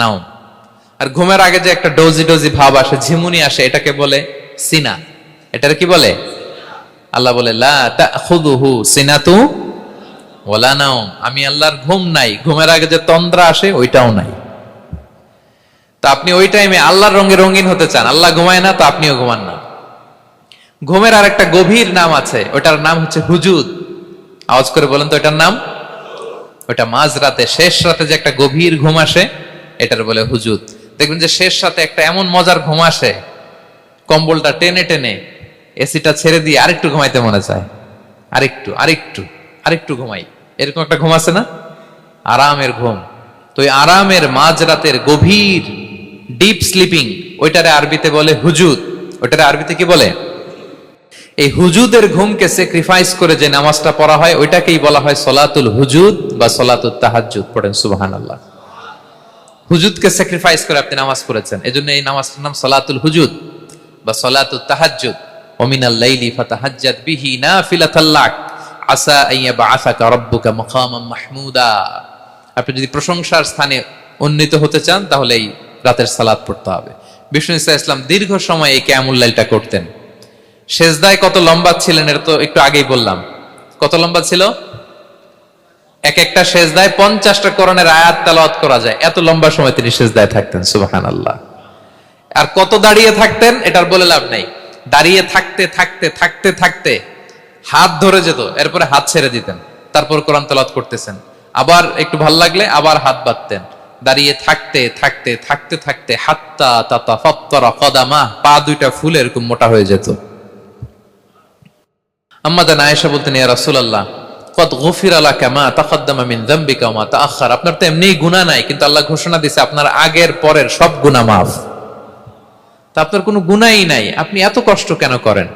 নাউম। আর ঘুমের আগে যে একটা ডোজি ডোজি ভাব আসে, ঝিমুনি আসে, এটাকে বলে সিনা। এটার কি বলে? আল্লাহ বলে লা তাখুযুহু সিনাতু ওয়ালা নাওম, আমি আল্লাহর ঘুম নাই, ঘুমের আগে যে তন্দ্রা আসে ওইটাও নাই। তো আপনি ওই টাইমে আল্লাহর রঙে রঙিন হতে চান, আল্লাহ ঘুমায় না, তো আপনিও ঘুমান না। ঘুমের আর একটা গভীর নাম আছে, ওটার নাম হচ্ছে হুজুদ। আওয়াজ করে বলেন তো এটার নাম? ওটা মাঝরাতে শেষ রাতে যে একটা গভীর ঘুম আসে, এটার বলে হুজুদ। দেখবেন যে শেষ রাতে একটা এমন মজার ঘুম আসে, কম্বলটা টেনে টেনে এসিটা ছেড়ে দিয়ে আরেকটু ঘুমাইতে মনে চায়, আরেকটু আরেকটু আরেকটু ঘুমাই, এরকম একটা ঘুম আছে না? আরামের ঘুম। তো এই আরামের মাঝরাতের গভীর ডিপ স্লিপিং, ওইটারে আরবিতে বলে হুজুদ। ওইটারে আরবিতে কি বলে? এই হুজুদের ঘুমকে স্যাক্রিফাইস করে যে নামাজটা পড়া হয় ওইটাকেই বলা হয় সলাতুল হুজুদ বা সলাতুত তাহাজ্জুদ। পড়েন সুবহানাল্লাহ। হুজুদকে স্যাক্রিফাইস করে আপনি নামাজ পড়েছেন, এজন্য এই নামাজটার নাম সলাতুল হুজুদ বা সলাতুত তাহাজ্জুদ। ওয়া মিনাল লাইলি ফাতাহাজ্জাদ বিহি নাফিলাতাল লাক আসা আন ইয়াবআসাকা রাব্বুকা মাকামান মাহমুদা। আপনি যদি প্রশংসার স্থানে উন্নীত হতে চান তাহলে এই রাতের সালাত পড়তে হবে। বিষ্ণু ইসা ইসলাম দীর্ঘ সময় এই কিয়ামুল লাইলটা করতেন। সেজদায় কত লম্বা ছিলেন এটা তো একটু আগেই বললাম। কত লম্বা ছিল? এক একটা সেজদায় 50টা কোরআনের আয়াত তেলাওয়াত করা যায়, এত লম্বা সময় তিনি সেজদায় থাকতেন। সুবহানাল্লাহ। আর কত দাঁড়িয়ে থাকতেন এটার বলে লাভ নাই। দাঁড়িয়ে থাকতে থাকতে থাকতে থাকতে হাত ধরে যেত, এরপরে হাত ছেড়ে দিতেন, তারপর কোরআন তেলাওয়াত করতেছেন। আবার একটু ভাল লাগলে আবার হাত বাঁধতেন। দাঁড়িয়ে থাকতে থাকতে থাকতে থাকতে হাত্তা তাতাফাত্তারা কদামা, পা দুইটা ফুলে এরকম মোটা হয়ে যেত। আম্মা জান আয়েশা বলতেন, ইয়া রাসূলুল্লাহ কদ গুফিরা লাকা মা তাকদ্দামা মিন যামবিকা ওয়া মা তাআখার। আপনার তো এমনিই গুনাহ নাই, কিন্তু আল্লাহ ঘোষণা দিয়েছে আপনার আগের পরের সব গুনাহ মাফ। তা আপনার কোনো গুনাহই নাই, আপনি এত কষ্ট কেন করেন?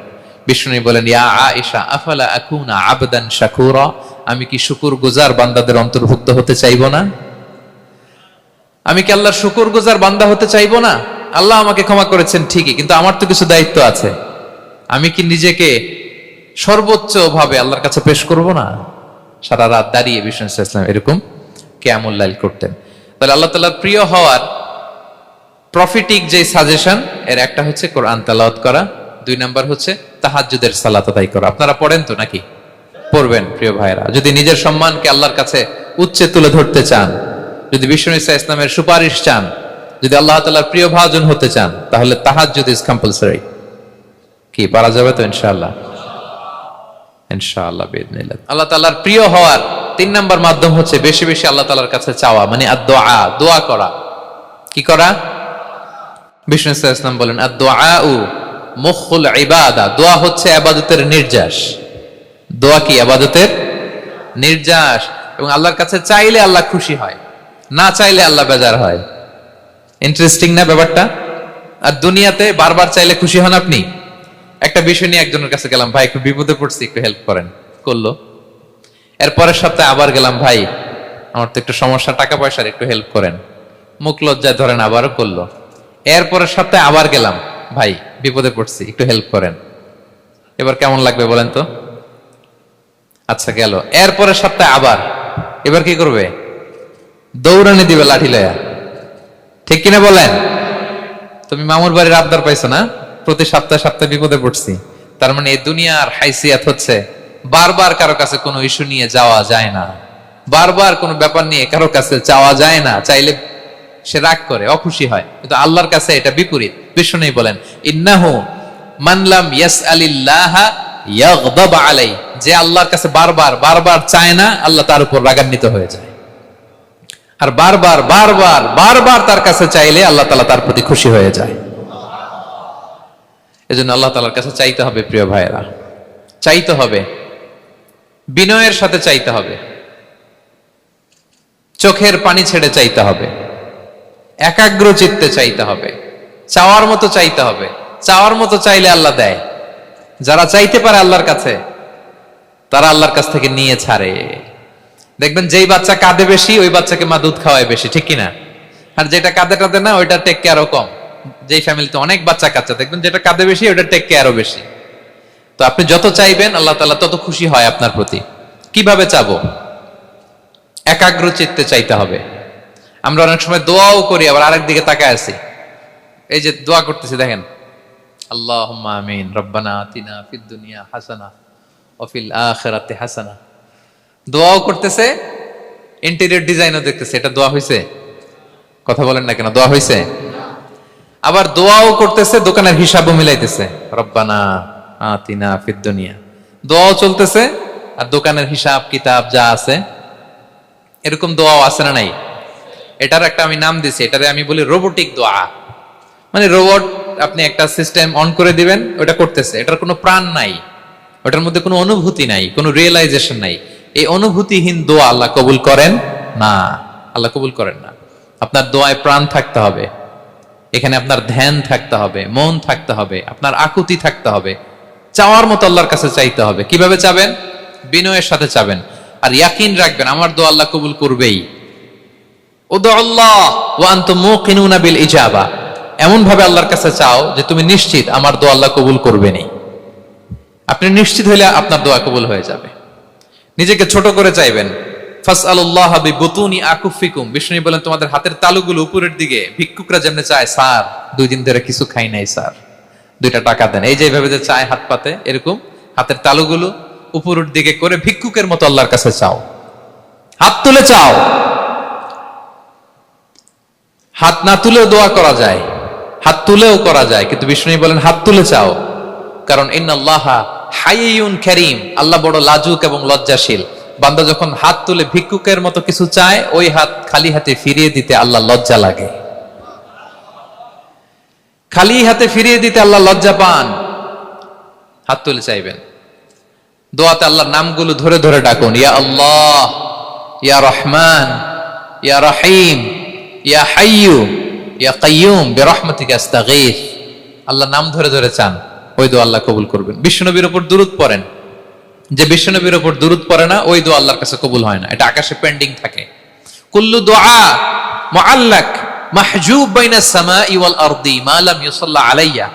বিষ্ণু বলেন, ইয়া আয়েশা আফালা আকুনা আবদান শাকুরা, আমি কি শুকরগুজার বান্দাদের অন্তর্ভুক্ত হতে চাইবো না? আমি কি আল্লাহর শুকরগুজার বান্দা হতে চাইবো না? আল্লাহ আমাকে ক্ষমা করেছেন ঠিকই, কিন্তু আমার তো কিছু দায়িত্ব আছে। আমি কি নিজেকে সর্বোচ্চ ভাবে আল্লাহর কাছে পেশ করব না? সারা রাত দাঁড়িয়ে বিষ্ণু ইসলাম এরকম কিয়ামুল লাইল করতেন। তাহলে আল্লাহ তাআলার প্রিয় হওয়ার প্রফিটিক যে সাজেশন, এর একটা হচ্ছে কোরআন তেলাওয়াত করা, 2 নাম্বার হচ্ছে তাহাজ্জুদের সালাত আদায় করা। আপনারা পড়েন তো নাকি? পড়বেন প্রিয় ভাইরা। যদি নিজের সম্মানকে আল্লাহর কাছে উচ্চে তুলে ধরতে চান, যদি বিষ্ণু ইসলামের সুপারিশ চান, যদি আল্লাহ তাআলার প্রিয় ভাজন হতে চান, তাহলে তাহাজ্জুদ ইজ কম্পালসরি। কি পারা যাবে তো? ইনশাআল্লাহ ইনশাআল্লাহ বিইذنিল্লাহ। আল্লাহ তাআলার প্রিয় হওয়ার 3 নাম্বার মাধ্যম হচ্ছে বেশি বেশি আল্লাহ তাআলার কাছে চাওয়া, মানে আদ-দুআ, দোয়া করা। কি করা? বিষ্ণু ইসলাম বলেন আদ-দুআউ মুখুল ইবাদা, দোয়া হচ্ছে ইবাদতের নির্যাস। দোয়া কি? ইবাদতের নির্যাস। এবং আল্লাহর কাছে চাইলে আল্লাহ খুশি হয়, না চাইলে আল্লাহ বেজার হয়। ইন্টারেস্টিং না ব্যাপারটা? আর দুনিয়াতে বারবার চাইলে খুশি হন আপনি? একটা বিষয় নিয়ে একজনের কাছে গেলাম, ভাই একটু বিপদে পড়ছি, একটু হেল্প করেন, করলো। এর পরের সপ্তাহে আবার গেলাম, ভাই আমার তো একটু সমস্যা, টাকা পয়সার, একটু হেল্প করেন। মুখ লজ্জায় ধরেন, আবারও করলো। এর পরের সপ্তাহে আবার গেলাম, ভাই বিপদে পড়ছি, একটু হেল্প করেন। এবার কেমন লাগবে বলেন তো? আচ্ছা গেল। এর পরের সপ্তাহে আবার, এবার কি করবে? দৌড়ানি দিবে লাঠি লয়া। ঠিক কিনা বলেন? তুমি মামুর বাড়ির আবদার পাইছো না, প্রতি সপ্তাহে সপ্তাহে বিপদে পড়ছি। তার মানে এই দুনিয়ার হাইসিয়াত হচ্ছে বারবার কারো কাছে কোনো ইস্যু নিয়ে যাওয়া যায় না, বারবার কোনো ব্যাপার নিয়ে কারো কাছে চাওয়া যায় না। চাইলে সে রাগ করে, অখুশি হয়, কিন্তু আল্লাহর কাছে এটা বিপরীত। বিষ্ণু বলেন ইন্নাহু মান লাম ইয়াসআলিল্লাহা ইয়াগদাব আলাই, যে আল্লাহর কাছে বারবার বারবার চায় না, আল্লাহ তার উপর রাগান্বিত হয়ে যায়। আর বারবার বারবার বারবার তার কাছে চাইলে আল্লাহ তাআলা তার প্রতি খুশি হয়ে যায়। এজন্য আল্লাহ তাআলার কাছে চাইতে হবে প্রিয় ভাইয়েরা, চাইতে হবে, বিনয়ের সাথে চাইতে হবে, চোখের পানি ছেড়ে চাইতে হবে, একাগ্র চিত্তে চাইতে হবে, চাওয়ার মতো চাইতে হবে। চাওয়ার মতো চাইলে আল্লাহ দেয়। যারা চাইতে পারে আল্লাহর কাছে, তারা আল্লাহর কাছ থেকে নিয়ে ছাড়ে। দেখবেন যেই বাচ্চা কাঁদে বেশি, ওই বাচ্চাকে মা দুধ খাওয়ায় বেশি, ঠিক কিনা? আর যেটা কাঁদে টাদে না, ওইটা টেক কেয়ারও কম। যেই ফ্যামিলিতে অনেক বাচ্চা কাচ্চা, দেখবেন যেটা কাঁদে বেশি, ওইটা টেক কেয়ারও বেশি। তো আপনি যত চাইবেন আল্লাহ তাআলা তত খুশি হয় আপনার প্রতি। কিভাবে চাবো? একাগ্র চিত্তে চাইতে হবে। আমরা অনেক সময় দোয়াও করি, আবার আরেক দিকে তাকায় আছি। এই যে দোয়া করতেছি, দেখেন, আল্লাহুম্মা আমিন, রব্বানা আতিনা ফিদ দুনিয়া হাসানা ওয়া ফিল আখিরাতি হাসানা। দোয়াও করতেছে, ইন্টেরিয়র ডিজাইনও দেখতেছে। এটা দোয়া হইছে? কথা বলেন না কেন? দোয়া হইছে? আবার দোয়াও করতেছে, দোকানের হিসাবও মিলাইতেছে, রব্বানা আতিনা ফিদ দুনিয়া। দোয়াও চলতেছে আর দোকানের হিসাব কিতাব যা আছে, এরকম দোয়াও আছে না নাই? এটার একটা আমি নাম দিছি, এটারে আমি বলি রোবোটিক দোয়া। মানে রোবট, আপনি একটা সিস্টেম অন করে দিবেন, ওটা করতেছে, এটার কোনো প্রাণ নাই, ওটার মধ্যে কোনো অনুভূতি নাই, কোনো রিয়েলাইজেশন নাই। এই অনুভূতিহীন দোয়া আল্লাহ কবুল করেন না, আল্লাহ কবুল করেন না। আপনার দোয়ায় প্রাণ থাকতে হবে, এখানে আপনার ধ্যান থাকতে হবে, মন থাকতে হবে, আপনার আকুতি থাকতে হবে, চাওয়ার মতো আল্লাহর কাছে চাইতে হবে। কিভাবে চাবেন? বিনয়ের সাথে চাবেন, আর ইয়াকিন রাখবেন আমার দোয়া আল্লাহ কবুল করবেই। উদুল্লাহ ওয়া আনতুম মুকিনুনা বিল ইজাবা, এমন ভাবে আল্লাহর কাছে চাও যে তুমি নিশ্চিত আমার দোয়া আল্লাহ কবুল করবেনই। আপনি নিশ্চিত হইলে আপনার দোয়া কবুল হয়ে যাবে। নিজেকে ছোট করে চাইবেন। ফাসআলুল্লাহ বিবুতুনি আকুফিকুম, বিষ্ণু বলেন তোমাদের হাতের তালুগুলো উপরের দিকে, ভিক্ষুকরা যেমন চায়, স্যার 2 দিন ধরে কিছু খাই নাই স্যার, 2টা টাকা দেন, এই যে এইভাবে যে চায় হাত পাতে, এরকম হাতের তালুগুলো উপরের দিকে করে ভিক্ষুকের মতো আল্লাহর কাছে চাও। হাত তুলে চাও, হাত না তুলেও দোয়া করা যায়, হাত তুলেও করা যায়, কিন্তু বিষ্ণু বলেন হাত তুলে চাও। কারণ ইন্নাল্লাহা হাইয়ুন কারীম, আল্লাহ বড় লাজুক এবং লজ্জাশীল। বান্দা যখন হাত তুলে ভিক্ষুকের মতো কিছু চায়, ওই হাত খালি হাতে ফিরিয়ে দিতে আল্লাহ লজ্জা লাগে, খালি হাতে ফিরিয়ে দিতে আল্লাহ লজ্জা পান। হাত তুলে চাইবেন। দোয়াতে আল্লাহর নামগুলো ধরে ধরে ডাকুন, ইয়া আল্লাহ, ইয়া রহমান, ইয়া রহিম, ইয়া হাইয়ু, ইয়া কাইয়ুম বিরহমাতিকা আস্তাগীথ। আল্লাহর নাম ধরে ধরে চান, ওই দোয়া আল্লাহ কবুল করবেন। বিশ্বনবীর উপর দুরূদ পড়েন, যে বিশ্বনবীর উপর দুরূদ পড়ে না, ওই দোয়া আল্লাহর কাছে কবুল হয় না, এটা আকাশে পেন্ডিং থাকে। কুল্লু দুআ মুআল্লাক মাহজুব বাইনাস সামাই ওয়াল আরদি মা লাম ইউসাল্লা আলাইয়া।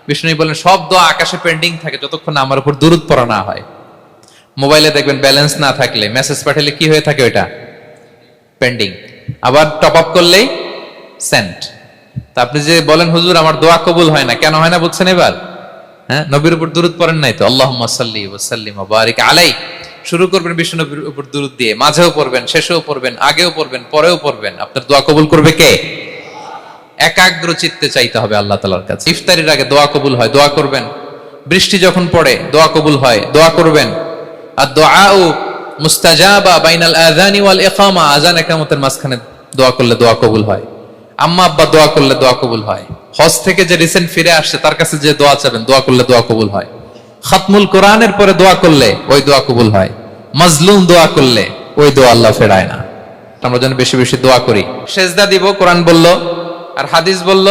বিষ্ণু বলেন সব দোয়া আকাশে পেন্ডিং থাকে যতক্ষণ আমার উপর দুরূদ পড়া না হয়। মোবাইলে দেখবেন ব্যালেন্স না থাকলে, মেসেজ পাঠালে কি হয়ে থাকে? ওইটা পেন্ডিং। আবার টপ আপ করলেই সেন্ট। তা আপনি যে বলেন হুজুর আমার দোয়া কবুল হয় না, কেন হয় না বুঝছেন এবার? হ্যাঁ, নবীর উপর দুরূদ পড়েন নাই তো। আল্লাহুম্মা সাল্লি ওয়া সাল্লিম ওয়া বারিক আলাইহি। শুরু করবেন বিষ্ণু নবীর উপর দুরূদ দিয়ে, মাঝেও পড়বেন, শেষেও পড়বেন, আগেও পড়বেন, পরেও পড়বেন। আপনার দোয়া কবুল করবে কে? একাগ্র চিত্তে চাইতে হবে আল্লাহ তাআলার কাছে। ইফতারির আগে দোয়া কবুল হয়, দোয়া করবেন। বৃষ্টি যখন পড়ে দোয়া কবুল হয়, দোয়া করবেন। আর দুআউ মুস্তাজাবা বাইনাল আযানি ওয়াল ইকামা, আযান ইকামতের মাঝখানে দোয়া করলে দোয়া কবুল হয়। আম্মা আব্বা দোয়া করলে দোয়া কবুল হয়। হজ থেকে যে রিসেন্ট ফিরে আসছে তার কাছে যে দোয়া চাবেন, দোয়া করলে দোয়া কবুল হয়। খাতমুল কোরআনের পরে দোয়া করলে ওই দোয়া কবুল হয়। মাজলুম দোয়া করলে ওই দোয়া আল্লাহ ফেরায় না। আমরা যেন বেশি বেশি দোয়া করি। সেজদা দিব, কোরআন বলল আর হাদিস বলল,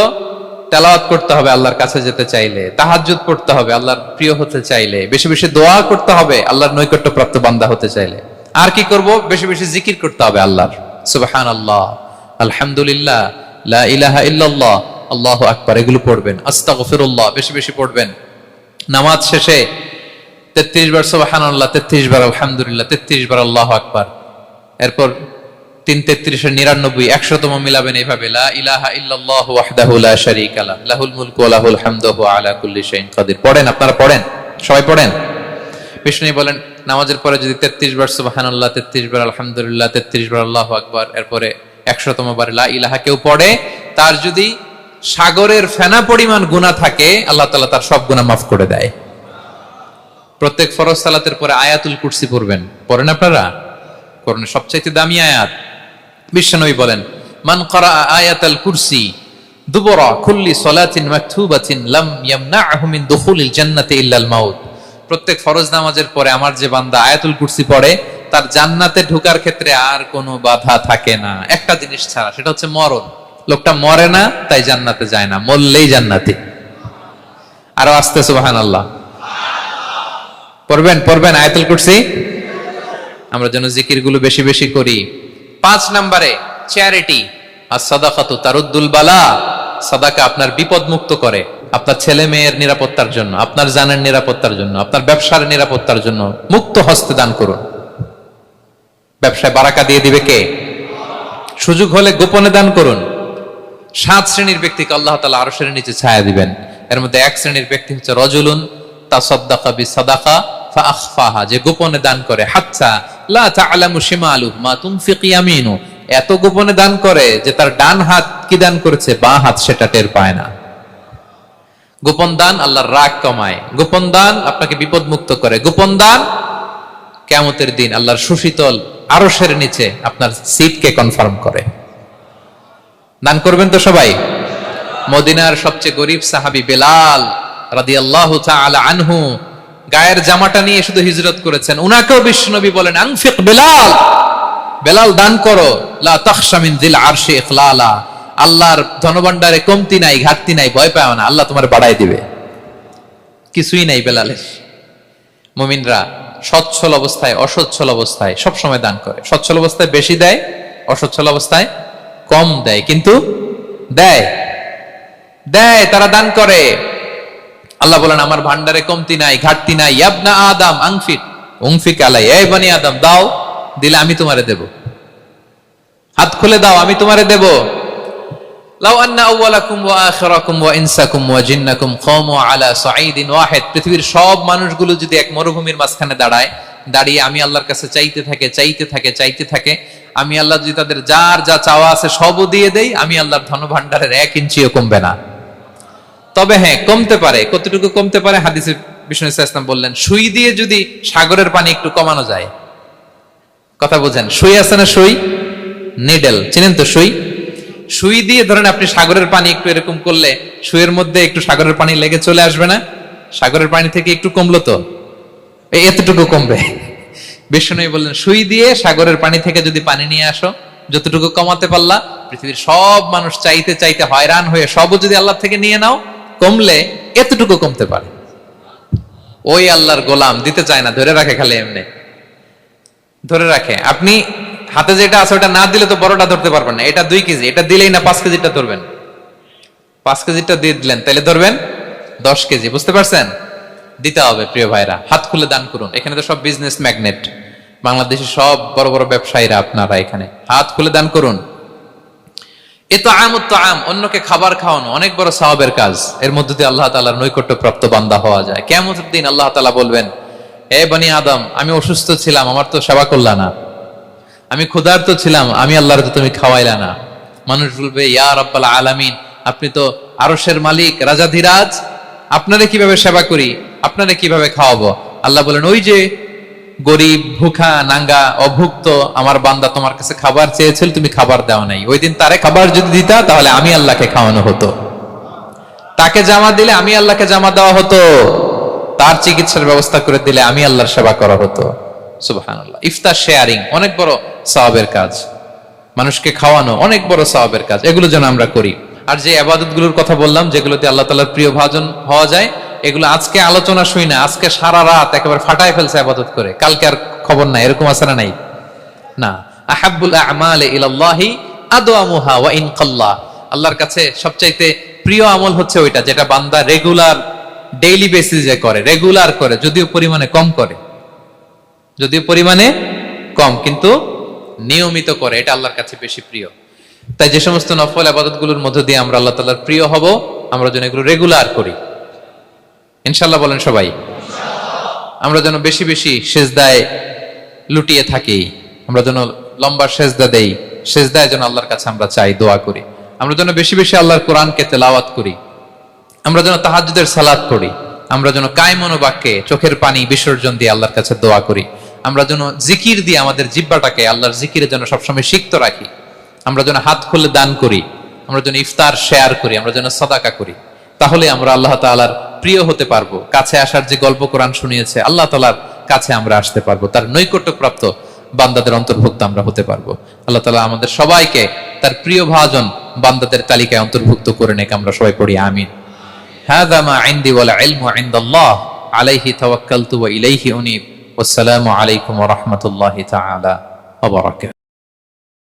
তেলাওয়াত করতে হবে আল্লাহর কাছে যেতে চাইলে, তাহাজ্জুদ পড়তে হবে আল্লাহর প্রিয় হতে চাইলে, বেশি বেশি দোয়া করতে হবে আল্লাহর নৈকট্যপ্রাপ্ত বান্দা হতে চাইলে। আর কি করব? বেশি বেশি জিকির করতে হবে আল্লাহর। সুবহানাল্লাহ, আলহামদুলিল্লাহ, লা ইলাহা ইল্লাল্লাহ, আল্লাহু আকবার, এগুলো পড়বেন। আস্তাগফিরুল্লাহ বেশি বেশি পড়বেন। নামাজ শেষে 33 বার সুবহানাল্লাহ, 33 বার আলহামদুলিল্লাহ, 33 বার আল্লাহু আকবার। এরপর 3 33 এর 99 100তম মিলাবেন এইভাবে, লা ইলাহা ইল্লাল্লাহু ওয়াহদাহু লা শারীকা লাহু লাহুল মুলকু ওয়া লাহুল হামদু ওয়া আলা কুল্লি শাইইন কাদির। পড়েন, আপনারা পড়েন, সবাই পড়েন। বিষ্ণু বলেন নামাজের পরে যদি 33 বার সুবহানাল্লাহ, 33 বার আলহামদুলিল্লাহ, 33 বার আল্লাহু আকবার, এরপরে 100তম বার লা ইলাহা কেউ পড়ে, তার যদি সাগরের ফেনা পরিমাণ গুনাহ থাকে, আল্লাহ তাআলা তার সব গুনাহ মাফ করে দেয়। প্রত্যেক ফরজ সালাতের পরে আয়াতুল কুরসি পড়বেন, পড়েন আপনারা? কোরআনের সবচাইতে দামি আয়াত। বিশ্বনবী বলেন, মান ক্বারা আয়াতাল কুরসি দুবরা কুল্লি সালাতিন মাকতুবাতিন লাম ইয়ামনাহু মিন দুখুলিল জান্নাতি ইল্লাল মাউত। প্রত্যেক ফরজ নামাজের পরে আমার যে বান্দা আয়াতুল কুরসি পড়ে, তার জান্নাতে ঢোকার ক্ষেত্রে আর কোনো বাধা থাকে না, একটা জিনিস ছাড়া, সেটা হচ্ছে মরণ। লোকটা মরে না তাই জান্নাতে যায় না, মরলেই জান্নাতি। আরো আস্তে সুবহানাল্লাহ পড়বেন আয়াতুল কুরসি। আমরা যেন জিকিরগুলো বেশি বেশি করি। 5 নম্বরে চ্যারিটি, as-সাদাকাতু তারুদ্দুল বালা। সাদাকা আপনার বিপদ মুক্ত করে, আপনার ছেলে মেয়ের নিরাপত্তার জন্য, আপনার জানের নিরাপত্তার জন্য, আপনার ব্যবসার নিরাপত্তার জন্য মুক্ত হস্তে দান করুন। ব্যবসায় বারাকা দিয়ে দিবে কে? সুযোগ হলে গোপনে দান করুন। 7 শ্রেণীর ব্যক্তিকে আল্লাহ তাআলা আরশের নিচে ছায়া দিবেন। এর মধ্যে 1 শ্রেণীর ব্যক্তি হচ্ছে রজুলুন তাসাদ্দাকা বিসাদাকা ফাআখফাহা, যে গোপনে দান করে, হাত্তা লা তা'লামু শিমালুহু মা তুনফিকু ইয়ামিনু, এত গোপনে দান করে যে তার ডান হাত কি দান করেছে, বাঁ হাত সেটা টের পায় না। গোপন দান আল্লাহর রাগ কমায়, গোপন দান আপনাকে বিপদ মুক্ত করে, গোপন দান কিয়ামতের দিন আল্লাহর সুশীতল আরশের নিচে আপনার সিটকে কনফার্ম করে। দান করবেন তো সবাই। মদিনার সবচেয়ে গরিব সাহাবী বেলাল রাদিয়াল্লাহু তাআলা আনহু গায়ের জামাটা নিয়ে শুধু হিজরত করেছেন, উনাকেও বিশ্বনবী বলেন, আনফিক বেলাল, বেলাল দান করো, লা তাখশা মিন যিল আরশি ইখলালা, আল্লাহর ধনভাণ্ডারে কমতি নাই, ঘাটতি নাই, ভয় পাও না, আল্লাহ তোমার বাড়ায় দিবে। কিছুই নাই বেলালের। মুমিনরা সচ্ছল অবস্থায় অসচ্ছল অবস্থায় সব সময় দান করে। সচ্ছল অবস্থায় বেশি দেয়, অসচ্ছল অবস্থায় কম দেয়, কিন্তু দেয়, তারা দান করে। আল্লাহ বলেন, আমার ভান্ডারে কমতি নাই, ঘাটতি নাই। ইবনা আদম উনফিক আলাই, এই বনি আদম দাও, দিলে আমি তোমারে দেব। হাত খুলে দাও, আমি তোমারে দেব। লাউ আন্না আউওয়ালাকুম ওয়া আখিরাকুম ওয়া ইনসাকুম ওয়া জিন্নাকুম কামু আলা সাঈদিন ওয়াহিদ, পৃথিবীর সব মানুষগুলো যদি এক মরুভূমির মাঝখানে দাঁড়িয়ে আমি আল্লাহর কাছে চাইতে থাকে, আমি আল্লাহ যদি তাদের যার যা চাওয়া আছে সবও দিয়ে দেই, আমি আল্লাহর ধনভাণ্ডারের 1 ইঞ্চিও কমবে না। তবে হ্যাঁ, কমতে পারে। কতটুকু কমতে পারে? হাদিসে বিষ্ণু ইসলাম বললেন, সুই দিয়ে যদি সাগরের পানি একটু কমানো যায়। কথা বোঝেন? সুই আছে না, সুই, নিডেল, চিনেন তো সুই? সুই দিয়ে ধরেন আপনি সাগরের পানি একটু এরকম করলে সুইয়ের মধ্যে একটু সাগরের পানি লেগে চলে আসবে না? সাগরের পানি থেকে একটু কমলো তো, এতটুকু কমবে। বিষ্ণু বললেন, সুই দিয়ে সাগরের পানি থেকে যদি পানি নিয়ে আসো, যতটুকু কমাতে পারলা, পৃথিবীর সব মানুষ চাইতে হয়রান হয়ে সবও যদি আল্লাহ থেকে নিয়ে নাও, কমলে এতটুকু কমতে পারে। ওই আল্লাহর গোলাম দিতে চায় না, ধরে রাখে, খালি এমনি ধরে রাখে। আপনি হাতে যেটা আছে ওটা না দিলে তো বড়টা ধরতে পারবেন না। এটা 2 কেজি, এটা দিলেই না 5 কেজিটা ধরবেন। 5 কেজিটা দিয়ে দিলেন, তাহলে ধরবেন 10 কেজি। বুঝতে পারছেন? দিতে হবে প্রিয় ভাইরা। হাত খুলে দান করুন। এখানে তো সব বিজনেস ম্যাগনেট, বাংলাদেশের সব বড় বড় ব্যবসায়ীরা আপনারা এখানে। হাত খুলে দান করুন। ইতআমুত তাআম, অন্যকে খাবার খাওয়ানো অনেক বড় সওয়াবের কাজ। এর মধ্যে দিয়ে আল্লাহ তাআলার নৈকট্যপ্রাপ্ত বান্দা হওয়া যায়। কিয়ামতের দিন আল্লাহ তাআলা বলবেন, হে বনি আদম, আমি অসুস্থ ছিলাম, আমার তো সেবা করলা না। আমি ক্ষুধার্ত ছিলাম, আমি আল্লাহর তো তুমি খাওয়াইলা না। মানুষ বলবে, ইয়া রাব্বাল আলামিন, আপনি তো আরশের মালিক, রাজাধিরাজ, আপনারে কিভাবে সেবা করি, আপনারে কিভাবে খাওয়াবো? আল্লাহ বলেন, ওই যে গরিব, ভুখা, নাঙ্গা, অভুক্ত আমার বান্দা তোমার কাছে খাবার চেয়েছিল, তুমি খাবার দাও নাই। ওই দিন তারে খাবার যদি দিতা, তাহলে আমি আল্লাহকে খাওয়ানো হতো। তাকে জামা দিলে আমি আল্লাহকে জামা দেওয়া হতো। তার চিকিৎসার ব্যবস্থা করে দিলে আমি আল্লাহর সেবা করা হতো। সুবহানাল্লাহ। ইফতার শেয়ারিং অনেক বড় সওয়াবের কাজ। মানুষকে খাওয়ানো অনেক বড় সওয়াবের কাজ। এগুলো যেন আমরা করি। আর যে ইবাদতগুলোর কথা বললাম, যেগুলোতে আল্লাহ তাআলার প্রিয় ভাজন হওয়া যায়, এগুলো আজকে আলোচনা শুই না, আজকে সারা রাত একেবারে ফাটায় ফেলছে ইবাদত করে, কালকে আর খবর নাই, এরকম আছে না? নাই না। আহাব্বুল আ'মালি ইলাল্লাহি আদওয়ামুহা ওয়া ইন কাল্লা, আল্লাহর কাছে সবচাইতে প্রিয় আমল হচ্ছে ওইটা যেটা বান্দা রেগুলার, ডেইলি বেসিসে করে, রেগুলার করে, যদিও পরিমাণে কম, কিন্তু নিয়মিত করে, এটা আল্লাহর কাছে বেশি প্রিয়। তাই যে সমস্ত নফল ইবাদতগুলোর মধ্য দিয়ে আমরা আল্লাহ তাআলার প্রিয় হব, আমরা যেন এগুলো রেগুলার করি, ইনশাআল্লাহ। বলেন সবাই। আমরা যেন বেশি বেশি সেজদায় লুটিয়ে থাকি, আমরা যেন লম্বা সেজদা দেই, সেজদায় যেন আল্লাহর কাছে আমরা চাই, দোয়া করি। আমরা যেন বেশি বেশি আল্লাহর কোরআনকে তেলাওয়াত করি, আমরা যেন তাহাজ্জুদের সালাত পড়ি, আমরা যেন কায়মন বাক্যে চোখের পানি বিসর্জন দিয়ে আল্লাহর কাছে দোয়া করি, আমরা যেন জিকির দিয়ে আমাদের জিহ্বাটাকে আল্লাহর জিকিরের জন্য সবসময় সিক্ত রাখি, আমরা যেন হাত খুলে দান করি, আমরা যেন ইফতার শেয়ার করি, আমরা যেন সাদাকা করি। তাহলে আমরা আল্লাহ তাআলার প্রিয় হতে পারবো। কাছে আসার যে গল্প কোরআন শুনিয়েছে, আল্লাহ তাআলার কাছে আমরা আসতে পারবো, তার নৈকট্যপ্রাপ্ত বান্দাদের অন্তর্ভুক্ত আমরা হতে পারবো। আল্লাহ তাআলা আমাদের সবাইকে তার প্রিয় ভাজন বান্দাদের তালিকায় অন্তর্ভুক্ত করে নেক আমরা সবাই পড়ি আমিন। হাযা মা ইনদি ওয়াল ইলমু ইনদাল্লাহ আলাইহি তাওয়াক্কালতু ওয়া ইলাইহি উনীব। ওয়াসসালামু আলাইকুম ওয়া রাহমাতুল্লাহি তাআলা ওয়া বারাকাতুহু।